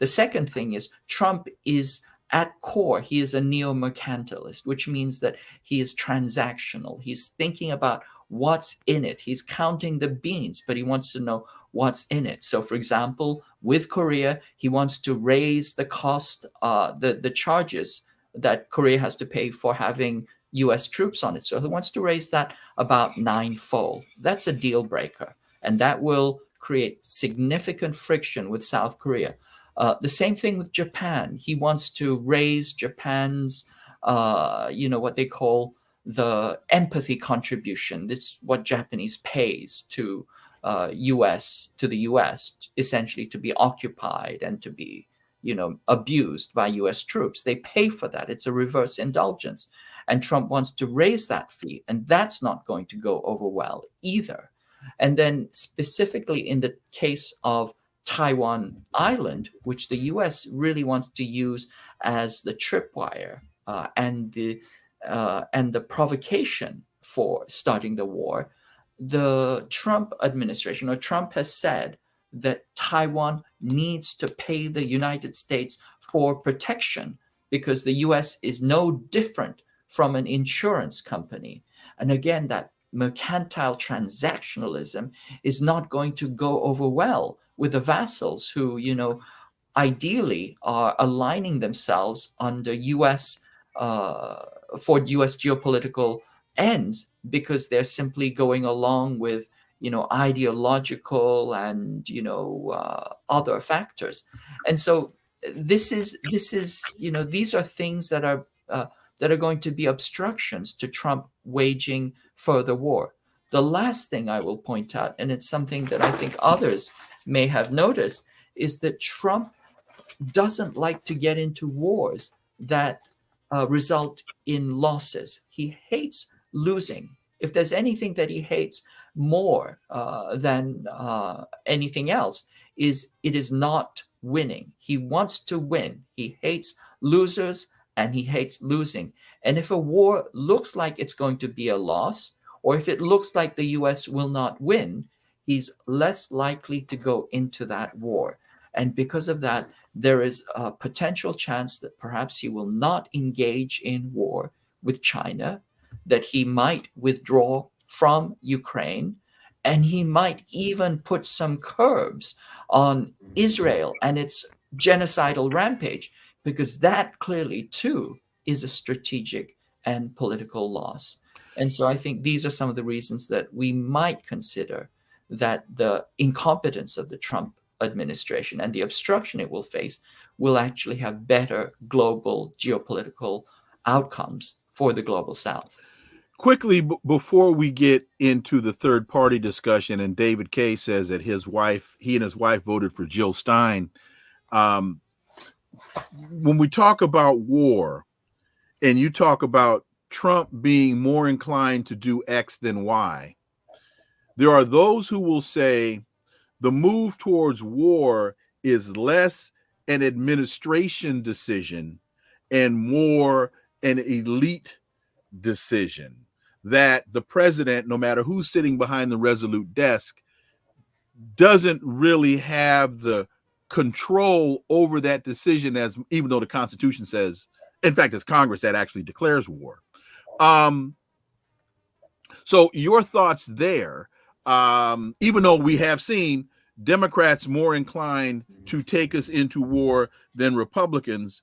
The second thing is Trump is at core, he is a neo-mercantilist, which means that he is transactional. He's thinking about what's in it. He's counting the beans, but he wants to know what's in it. So, for example, with Korea, he wants to raise the cost, the charges that Korea has to pay for having US troops on it. So he wants to raise that about 9-fold. That's a deal breaker, and that will create significant friction with South Korea. The same thing with Japan. He wants to raise Japan's, what they call the empathy contribution. It's what Japanese pays to the U.S. essentially to be occupied and to be, abused by U.S. troops. They pay for that. It's a reverse indulgence. And Trump wants to raise that fee, and that's not going to go over well either. And then specifically in the case of Taiwan Island, which the U.S. really wants to use as the tripwire and the provocation for starting the war, the Trump administration, or Trump has said that Taiwan needs to pay the United States for protection because the U.S. is no different from an insurance company. And again, that mercantile transactionalism is not going to go over well with the vassals who, ideally are aligning themselves under U.S. For U.S. geopolitical ends, because they're simply going along with, ideological and, other factors. And so this is, these are things that are going to be obstructions to Trump waging further war. The last thing I will point out, and it's something that I think others may have noticed, is that Trump doesn't like to get into wars that result in losses. He hates losing. If there's anything that he hates more than anything else, it is not winning. He wants to win. He hates losers and he hates losing. And if a war looks like it's going to be a loss, or if it looks like the U.S. will not win, he's less likely to go into that war. And because of that, there is a potential chance that perhaps he will not engage in war with China, that he might withdraw from Ukraine, and he might even put some curbs on Israel and its genocidal rampage, because that clearly, too, is a strategic and political loss. And so I think these are some of the reasons that we might consider that the incompetence of the Trump administration and the obstruction it will face will actually have better global geopolitical outcomes for the global South. Quickly, before we get into the third party discussion, and David Kay says that he and his wife voted for Jill Stein. When we talk about war and you talk about Trump being more inclined to do X than Y, there are those who will say the move towards war is less an administration decision and more an elite decision, that the president, no matter who's sitting behind the resolute desk, doesn't really have the control over that decision, as even though the Constitution says, in fact, it's Congress that actually declares war. So your thoughts there, even though we have seen Democrats more inclined to take us into war than Republicans.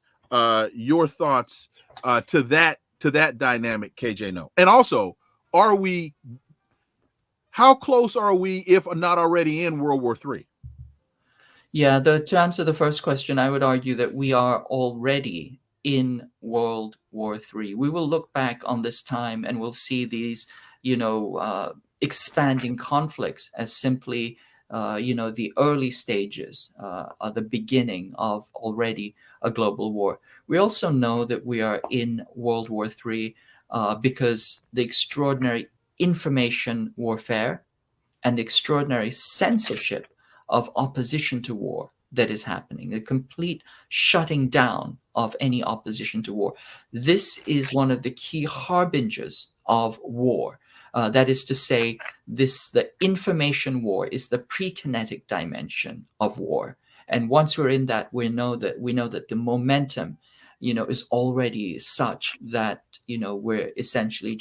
Your thoughts to that dynamic, KJ Noh. And also, how close are we, if not already, in World War III? Yeah, to answer the first question, I would argue that we are already in World War III. We will look back on this time and we'll see these, expanding conflicts as simply, the early stages, the beginning of already a global war. We also know that we are in World War III because the extraordinary information warfare and the extraordinary censorship of opposition to war that is happening, the complete shutting down of any opposition to war. This is one of the key harbingers of war. That is to say, the information war is the pre-kinetic dimension of war. And once we're in that, we know that the momentum, is already such that, we're essentially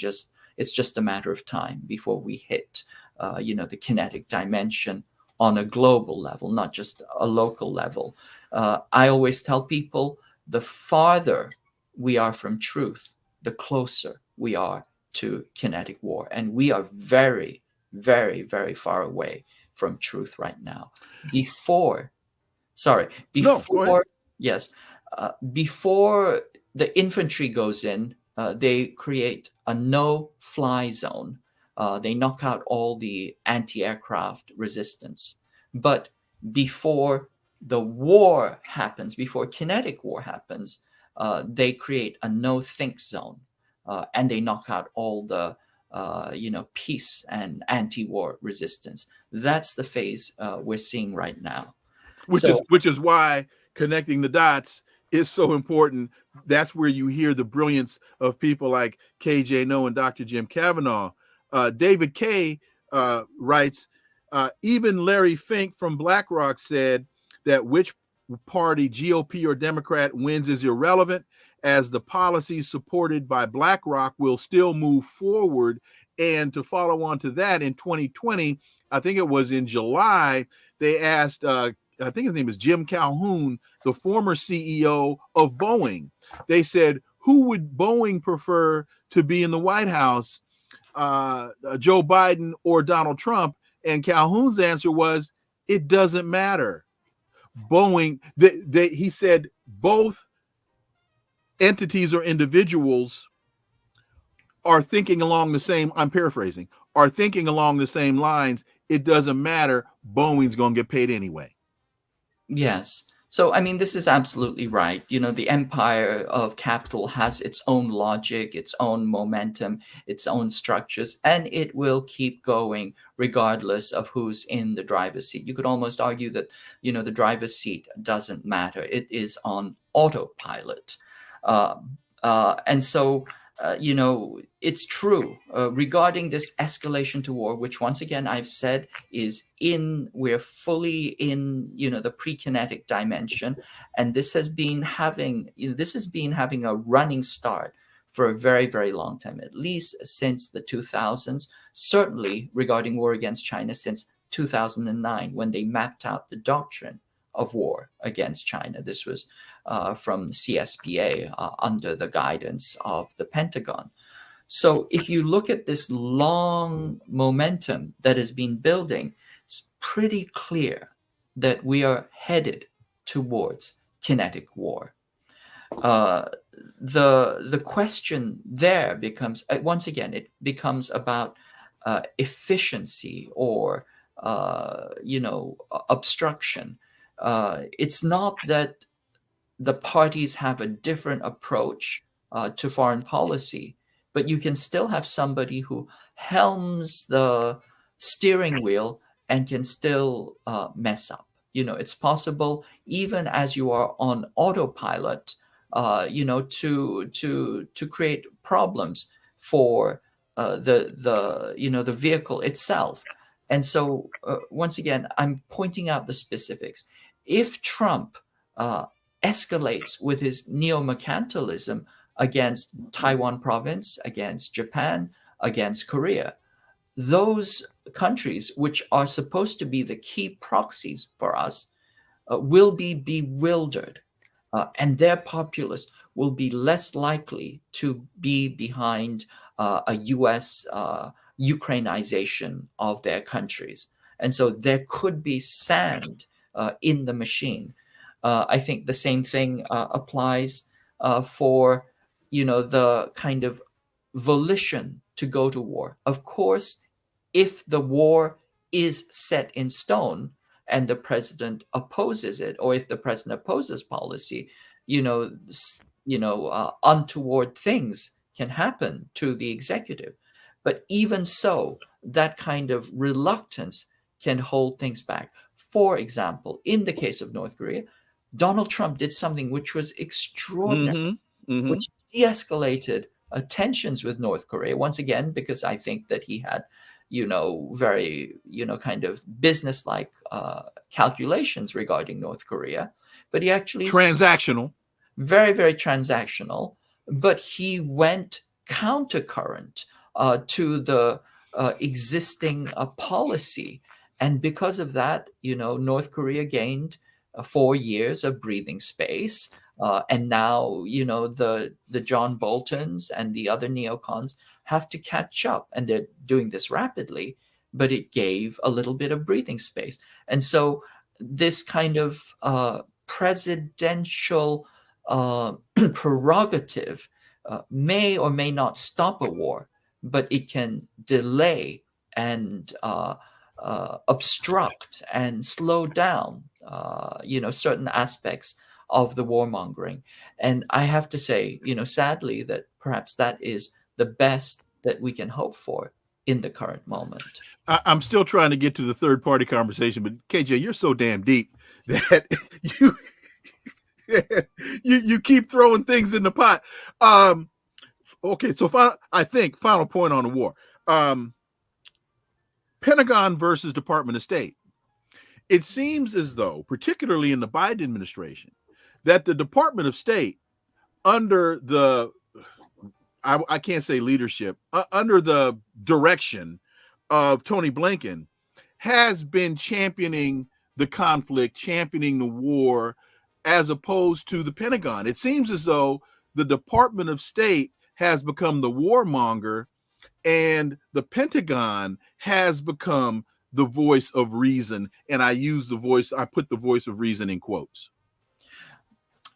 it's just a matter of time before we hit, the kinetic dimension on a global level, not just a local level. I always tell people, the farther we are from truth, the closer we are to kinetic war. And we are very, very, very far away from truth right now. Before the infantry goes in, they create a no-fly zone. They knock out all the anti-aircraft resistance. But before the war happens, before kinetic war happens, they create a no-think zone, and they knock out all the peace and anti-war resistance. That's the phase we're seeing right now. Which is why connecting the dots is so important. That's where you hear the brilliance of people like KJ Noh and Dr. Jim Kavanagh. David Kay writes, even Larry Fink from BlackRock said that which party, GOP or Democrat, wins is irrelevant, as the policies supported by BlackRock will still move forward. And to follow on to that, in 2020, I think it was in July, they asked, I think his name is Jim Calhoun, the former CEO of Boeing. They said, who would Boeing prefer to be in the White House, Joe Biden or Donald Trump? And Calhoun's answer was, it doesn't matter. Boeing, he said, both entities or individuals are thinking along the same, I'm paraphrasing, are thinking along the same lines. It doesn't matter. Boeing's going to get paid anyway. Yes. So, I mean, this is absolutely right. The empire of capital has its own logic, its own momentum, its own structures, and it will keep going regardless of who's in the driver's seat. You could almost argue that, the driver's seat doesn't matter. It is on autopilot. And so, it's true regarding this escalation to war, which once again I've said we're fully in the pre-kinetic dimension, and this has been having a running start for a very, very long time, at least since the 2000s. Certainly regarding war against China since 2009, when they mapped out the doctrine of war against China. This was from CSPA under the guidance of the Pentagon. So if you look at this long momentum that has been building, it's pretty clear that we are headed towards kinetic war. The question there becomes, once again, it becomes about efficiency or obstruction. It's not that the parties have a different approach to foreign policy, but you can still have somebody who helms the steering wheel and can still mess up. It's possible, even as you are on autopilot, to create problems for the vehicle itself. And so, once again, I'm pointing out the specifics. If Trump escalates with his neo-mercantilism against Taiwan province, against Japan, against Korea, those countries, which are supposed to be the key proxies for us, will be bewildered, and their populace will be less likely to be behind a U.S. Ukrainization of their countries. And so there could be sand in the machine. I think the same thing applies for, the kind of volition to go to war. Of course, if the war is set in stone and the president opposes it, or if the president opposes policy, untoward things can happen to the executive. But even so, that kind of reluctance can hold things back. For example, in the case of North Korea, Donald Trump did something which was extraordinary, which de-escalated tensions with North Korea. Once again, because I think that he had, very, kind of business-like calculations regarding North Korea. But he actually transactional, very, very transactional. But he went countercurrent to the existing policy. And because of that, North Korea gained 4 years of breathing space. And now, the John Boltons and the other neocons have to catch up. And they're doing this rapidly, but it gave a little bit of breathing space. And so this kind of presidential prerogative may or may not stop a war, but it can delay and obstruct and slow down, certain aspects of the warmongering. And I have to say, sadly, that perhaps that is the best that we can hope for in the current moment. I'm still trying to get to the third party conversation, but KJ, you're so damn deep that you keep throwing things in the pot. Okay, so final point on the war. Pentagon versus Department of State. It seems as though, particularly in the Biden administration, that the Department of State, under the, I can't say leadership, under the direction of Tony Blinken, has been championing the conflict, championing the war, as opposed to the Pentagon. It seems as though the Department of State has become the warmonger, and the Pentagon has become the voice of reason. And I put the voice of reason in quotes.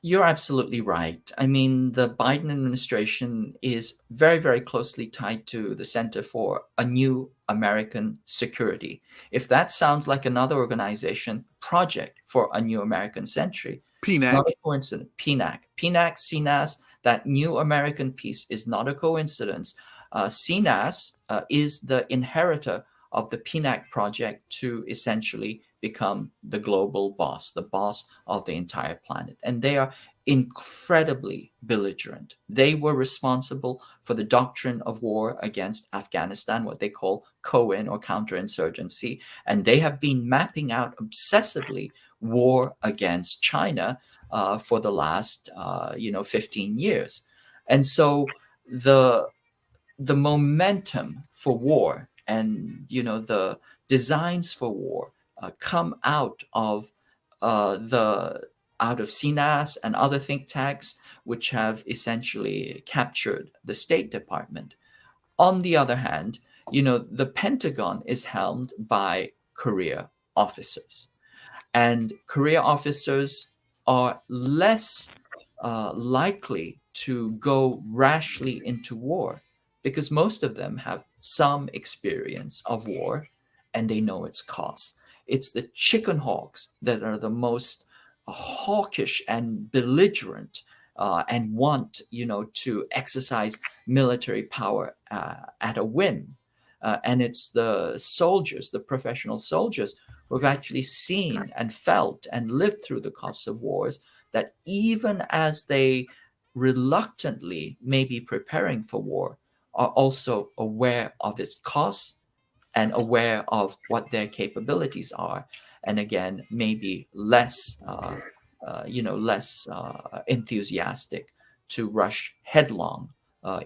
You're absolutely right. I mean, the Biden administration is very, very closely tied to the Center for a New American Security. If that sounds like another organization, Project for a New American Century, PNAC. It's not a coincidence. PNAC, CNAS, that New American piece is not a coincidence. CNAS is the inheritor of the PNAC project to essentially become the global boss, the boss of the entire planet. And they are incredibly belligerent. They were responsible for the doctrine of war against Afghanistan, what they call COIN or counterinsurgency. And they have been mapping out obsessively war against China for the last 15 years. And so the momentum for war and the designs for war come out of CNAS and other think tanks, which have essentially captured the State Department. On the other hand, the Pentagon is helmed by career officers, and career officers are less likely to go rashly into war, because most of them have some experience of war and they know its costs. It's the chicken hawks that are the most hawkish and belligerent and want, to exercise military power at a whim. And it's the soldiers, the professional soldiers, who have actually seen and felt and lived through the costs of wars, that even as they reluctantly may be preparing for war, are also aware of its costs and aware of what their capabilities are, and again, maybe less enthusiastic to rush headlong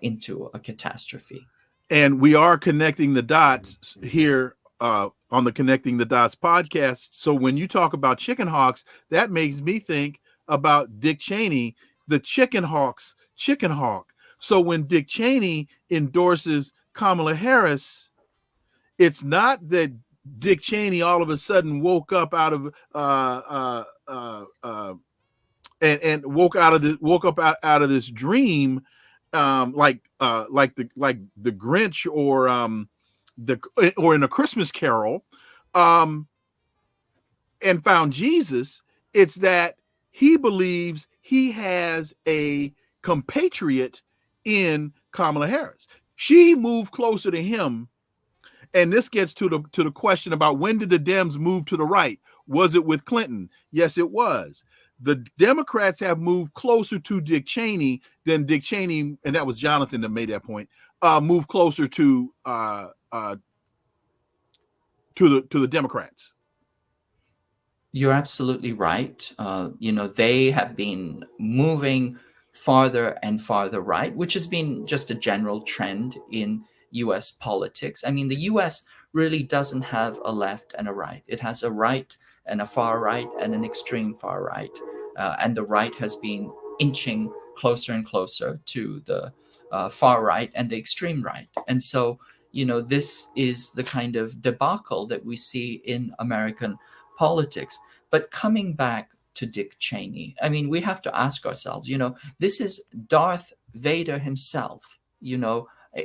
into a catastrophe. And we are connecting the dots here on the Connecting the Dots podcast. So when you talk about chicken hawks, that makes me think about Dick Cheney, the chicken hawk. So when Dick Cheney endorses Kamala Harris, it's not that Dick Cheney all of a sudden woke up out of woke up out of this dream, like the Grinch or in A Christmas Carol, and found Jesus. It's that he believes he has a compatriot in Kamala Harris. She moved closer to him. And this gets to the question about when did the Dems move to the right? Was it with Clinton? Yes, it was. The Democrats have moved closer to Dick Cheney than Dick Cheney, and that was Jonathan that made that point, moved closer to the Democrats. You're absolutely right. They have been moving farther and farther right, which has been just a general trend in US politics. I mean, the US really doesn't have a left and a right. It has a right and a far right and an extreme far right. And the right has been inching closer and closer to the far right and the extreme right. And so, this is the kind of debacle that we see in American politics. But coming back to Dick Cheney, I mean, we have to ask ourselves, this is Darth Vader himself,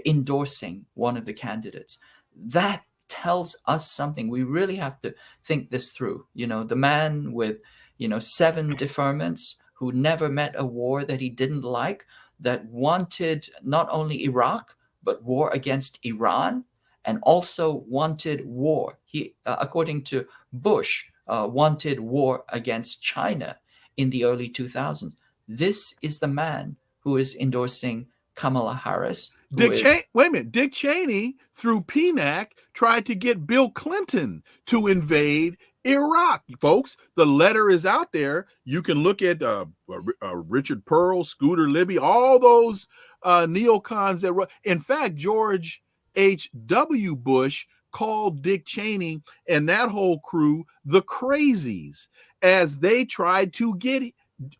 endorsing one of the candidates. That tells us something. We really have to think this through. The man with, 7 deferments, who never met a war that he didn't like, that wanted not only Iraq, but war against Iran, and also wanted war. He, according to Bush, wanted war against China in the early 2000s. This is the man who is endorsing Kamala Harris. Wait a minute. Dick Cheney, through PNAC, tried to get Bill Clinton to invade Iraq. Folks, the letter is out there. You can look at Richard Pearl, Scooter Libby, all those neocons that were. In fact, George H.W. Bush called Dick Cheney and that whole crew the crazies, as they tried to get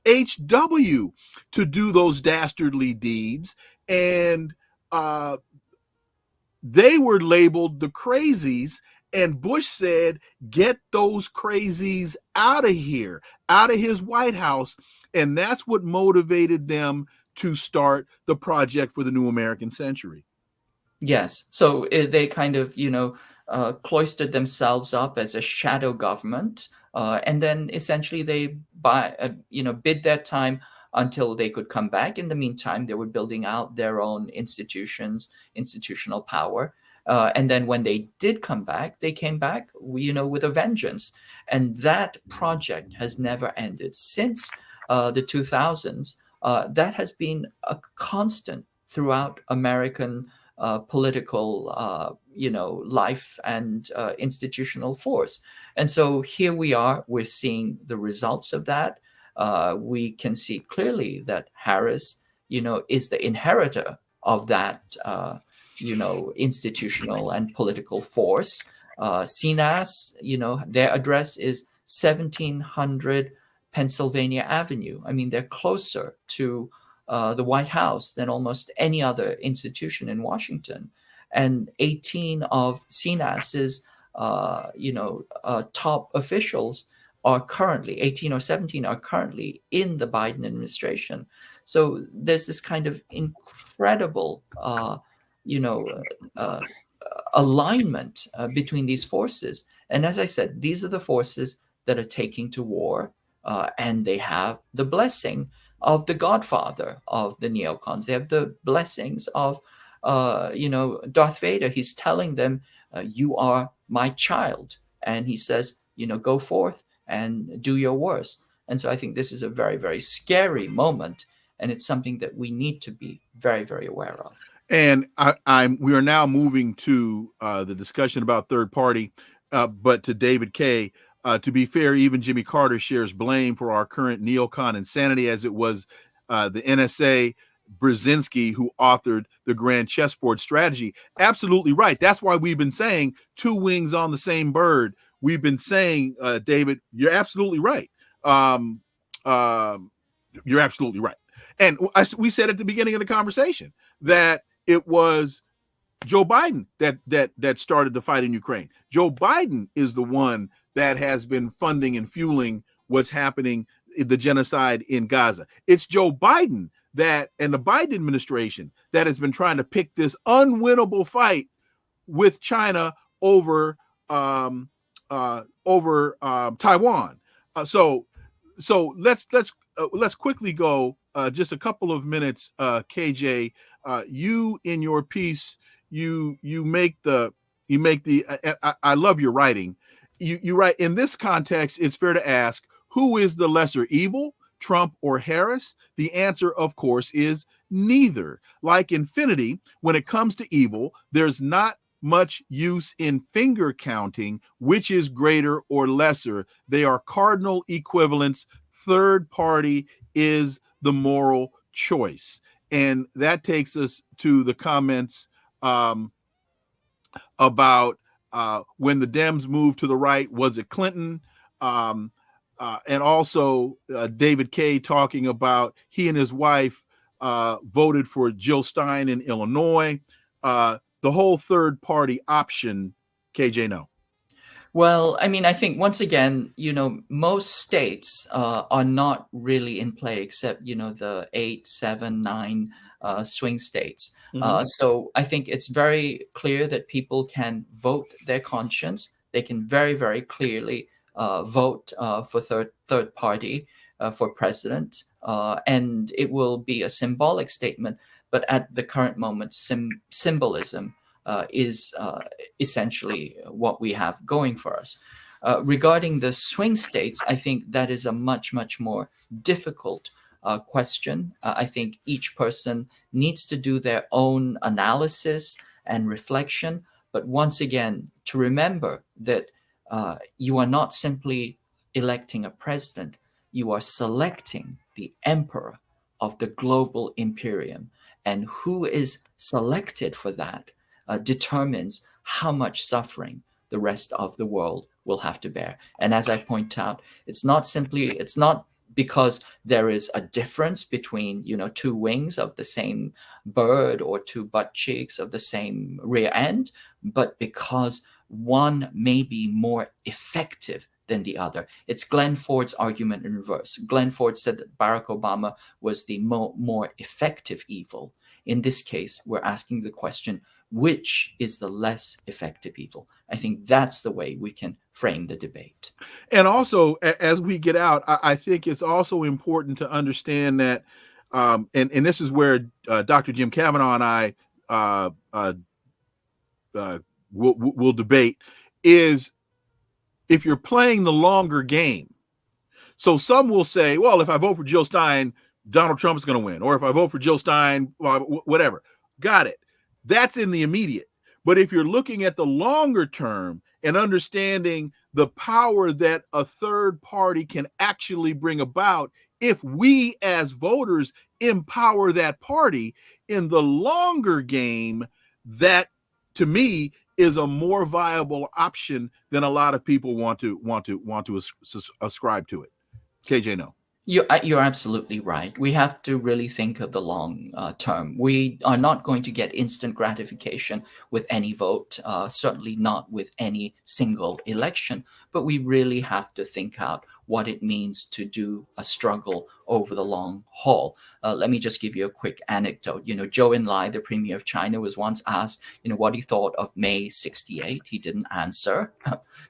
HW to do those dastardly deeds. And they were labeled the crazies. And Bush said, get those crazies out of here, out of his White House. And that's what motivated them to start the Project for the New American Century. Yes. So they kind of, cloistered themselves up as a shadow government. And then essentially they bid their time until they could come back. In the meantime, they were building out their own institutions, institutional power. And then when they did come back, they came back, with a vengeance. And that project has never ended. Since the 2000s, that has been a constant throughout American political, life and institutional force. And so here we are, we're seeing the results of that. We can see clearly that Harris, is the inheritor of that, institutional and political force. CNAS, their address is 1700 Pennsylvania Avenue. I mean, they're closer to the White House than almost any other institution in Washington. And 18 of CNAS's, top officials are currently, 18 or 17 are currently in the Biden administration. So there's this kind of incredible, alignment between these forces. And as I said, these are the forces that are taking to war, and they have the blessing of the godfather of the neocons. They have the blessings of, Darth Vader. He's telling them, you are my child. And he says, go forth and do your worst. And so I think this is a very, very scary moment. And it's something that we need to be very, very aware of. And we are now moving to the discussion about third party, but to David K. To be fair, even Jimmy Carter shares blame for our current neocon insanity, as it was the NSA Brzezinski, who authored the Grand Chessboard Strategy. Absolutely right. That's why we've been saying two wings on the same bird. We've been saying, David, you're absolutely right. You're absolutely right. And we said at the beginning of the conversation that it was Joe Biden that started the fight in Ukraine. Joe Biden is the one that has been funding and fueling what's happening, the genocide in Gaza. It's Joe Biden and the Biden administration that has been trying to pick this unwinnable fight with China over Taiwan. So let's quickly go just a couple of minutes. KJ, you in your piece, you make the I love your writing. You write, in this context, it's fair to ask, who is the lesser evil, Trump or Harris? The answer, of course, is neither. Like infinity, when it comes to evil, there's not much use in finger counting which is greater or lesser. They are cardinal equivalents. Third party is the moral choice. And that takes us to the comments about when the Dems moved to the right, was it Clinton? And also David Kay talking about he and his wife voted for Jill Stein in Illinois. The whole third party option, KJ Noh. Well, I mean, I think once again, most states are not really in play except, the 8, 7, 9 swing states. So I think it's very clear that people can vote their conscience. They can very, very clearly vote for third party for president. And it will be a symbolic statement. But at the current moment, symbolism is essentially what we have going for us. Regarding the swing states, I think that is a much, much more difficult question. I think each person needs to do their own analysis and reflection. But once again, to remember that you are not simply electing a president, you are selecting the emperor of the global Imperium. And who is selected for that determines how much suffering the rest of the world will have to bear. And as I point out, it's not because there is a difference between, two wings of the same bird or two butt cheeks of the same rear end, but because one may be more effective than the other. It's Glenn Ford's argument in reverse. Glenn Ford said that Barack Obama was the more effective evil. In this case, we're asking the question, which is the less effective evil? I think that's the way we can frame the debate. And also, as we get out, I think it's also important to understand that, and this is where Dr. Jim Kavanagh and I will debate, is if you're playing the longer game. So some will say, well, if I vote for Jill Stein, Donald Trump is going to win. Or if I vote for Jill Stein, whatever. Got it. That's in the immediate. But if you're looking at the longer term and understanding the power that a third party can actually bring about, if we as voters empower that party in the longer game, that to me is a more viable option than a lot of people want to ascribe to it. KJ Noh. You're absolutely right. We have to really think of the long term. We are not going to get instant gratification with any vote, certainly not with any single election, but we really have to think out what it means to do a struggle over the long haul. Let me just give you a quick anecdote. Zhou Enlai, the premier of China, was once asked, what he thought of May 68. He didn't answer.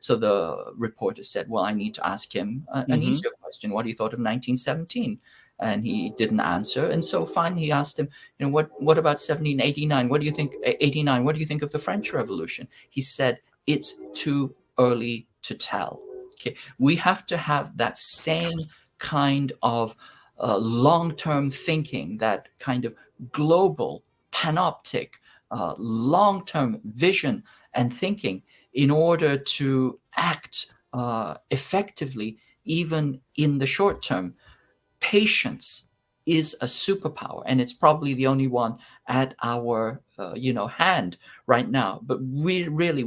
So the reporter said, well, I need to ask him an easier question. What he thought of 1917? And he didn't answer. And so finally he asked him, what about 1789? What do you think, 89? What do you think of the French Revolution? He said, it's too early to tell. Okay, we have to have that same kind of long-term thinking, that kind of global, panoptic, long-term vision and thinking in order to act effectively, even in the short term. Patience is a superpower, and it's probably the only one at our hand right now. But we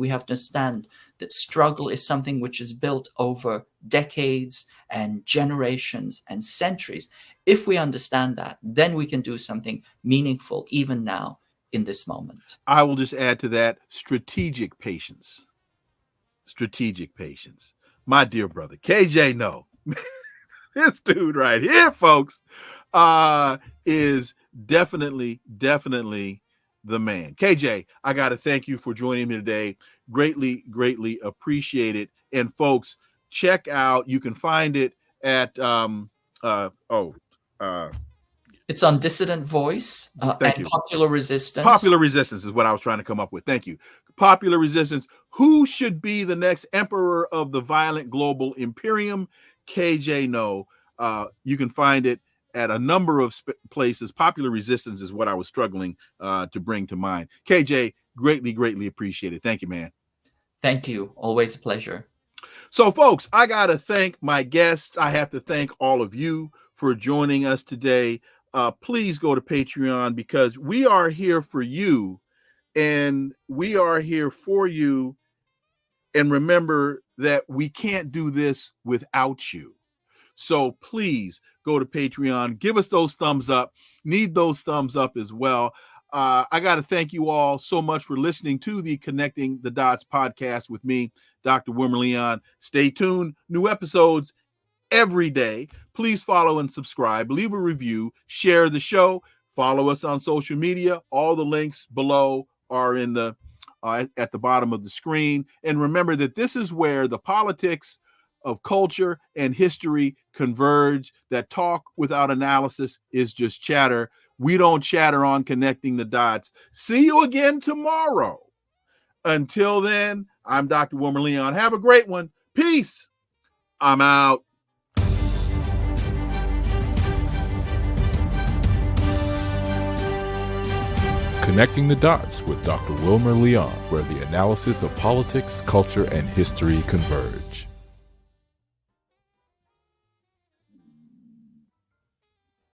have to understand that struggle is something which is built over decades and generations and centuries. If we understand that, then we can do something meaningful even now in this moment. I will just add to that, strategic patience. Strategic patience. My dear brother, KJ Noh. This dude right here, folks, is definitely the man. KJ, I got to thank you for joining me today. Greatly appreciate it. And folks, check out, you can find it at, it's on Dissident Voice and Popular Resistance. Popular Resistance is what I was trying to come up with. Thank you. Popular Resistance. Who should be the next emperor of the violent global Imperium? KJ Noh. You can find it at a number of places. Popular Resistance is what I was struggling to bring to mind. KJ, greatly appreciate it. Thank you, man. Thank you. Always a pleasure. So, folks, I got to thank my guests. I have to thank all of you for joining us today. Please go to Patreon, because we are here for you and we are here for you. And remember that we can't do this without you. So please go to Patreon, give us those thumbs up, need those thumbs up as well. I got to thank you all so much for listening to the Connecting the Dots podcast with me, Dr. Wilmer Leon. Stay tuned. New episodes every day. Please follow and subscribe, leave a review, share the show, follow us on social media. All the links below are in the at the bottom of the screen. And remember that this is where the politics of culture and history converge. That talk without analysis is just chatter. We don't chatter on Connecting the Dots. See you again tomorrow. Until then, I'm Dr. Wilmer Leon. Have a great one. Peace. I'm out. Connecting the Dots with Dr. Wilmer Leon, where the analysis of politics, culture, and history converge.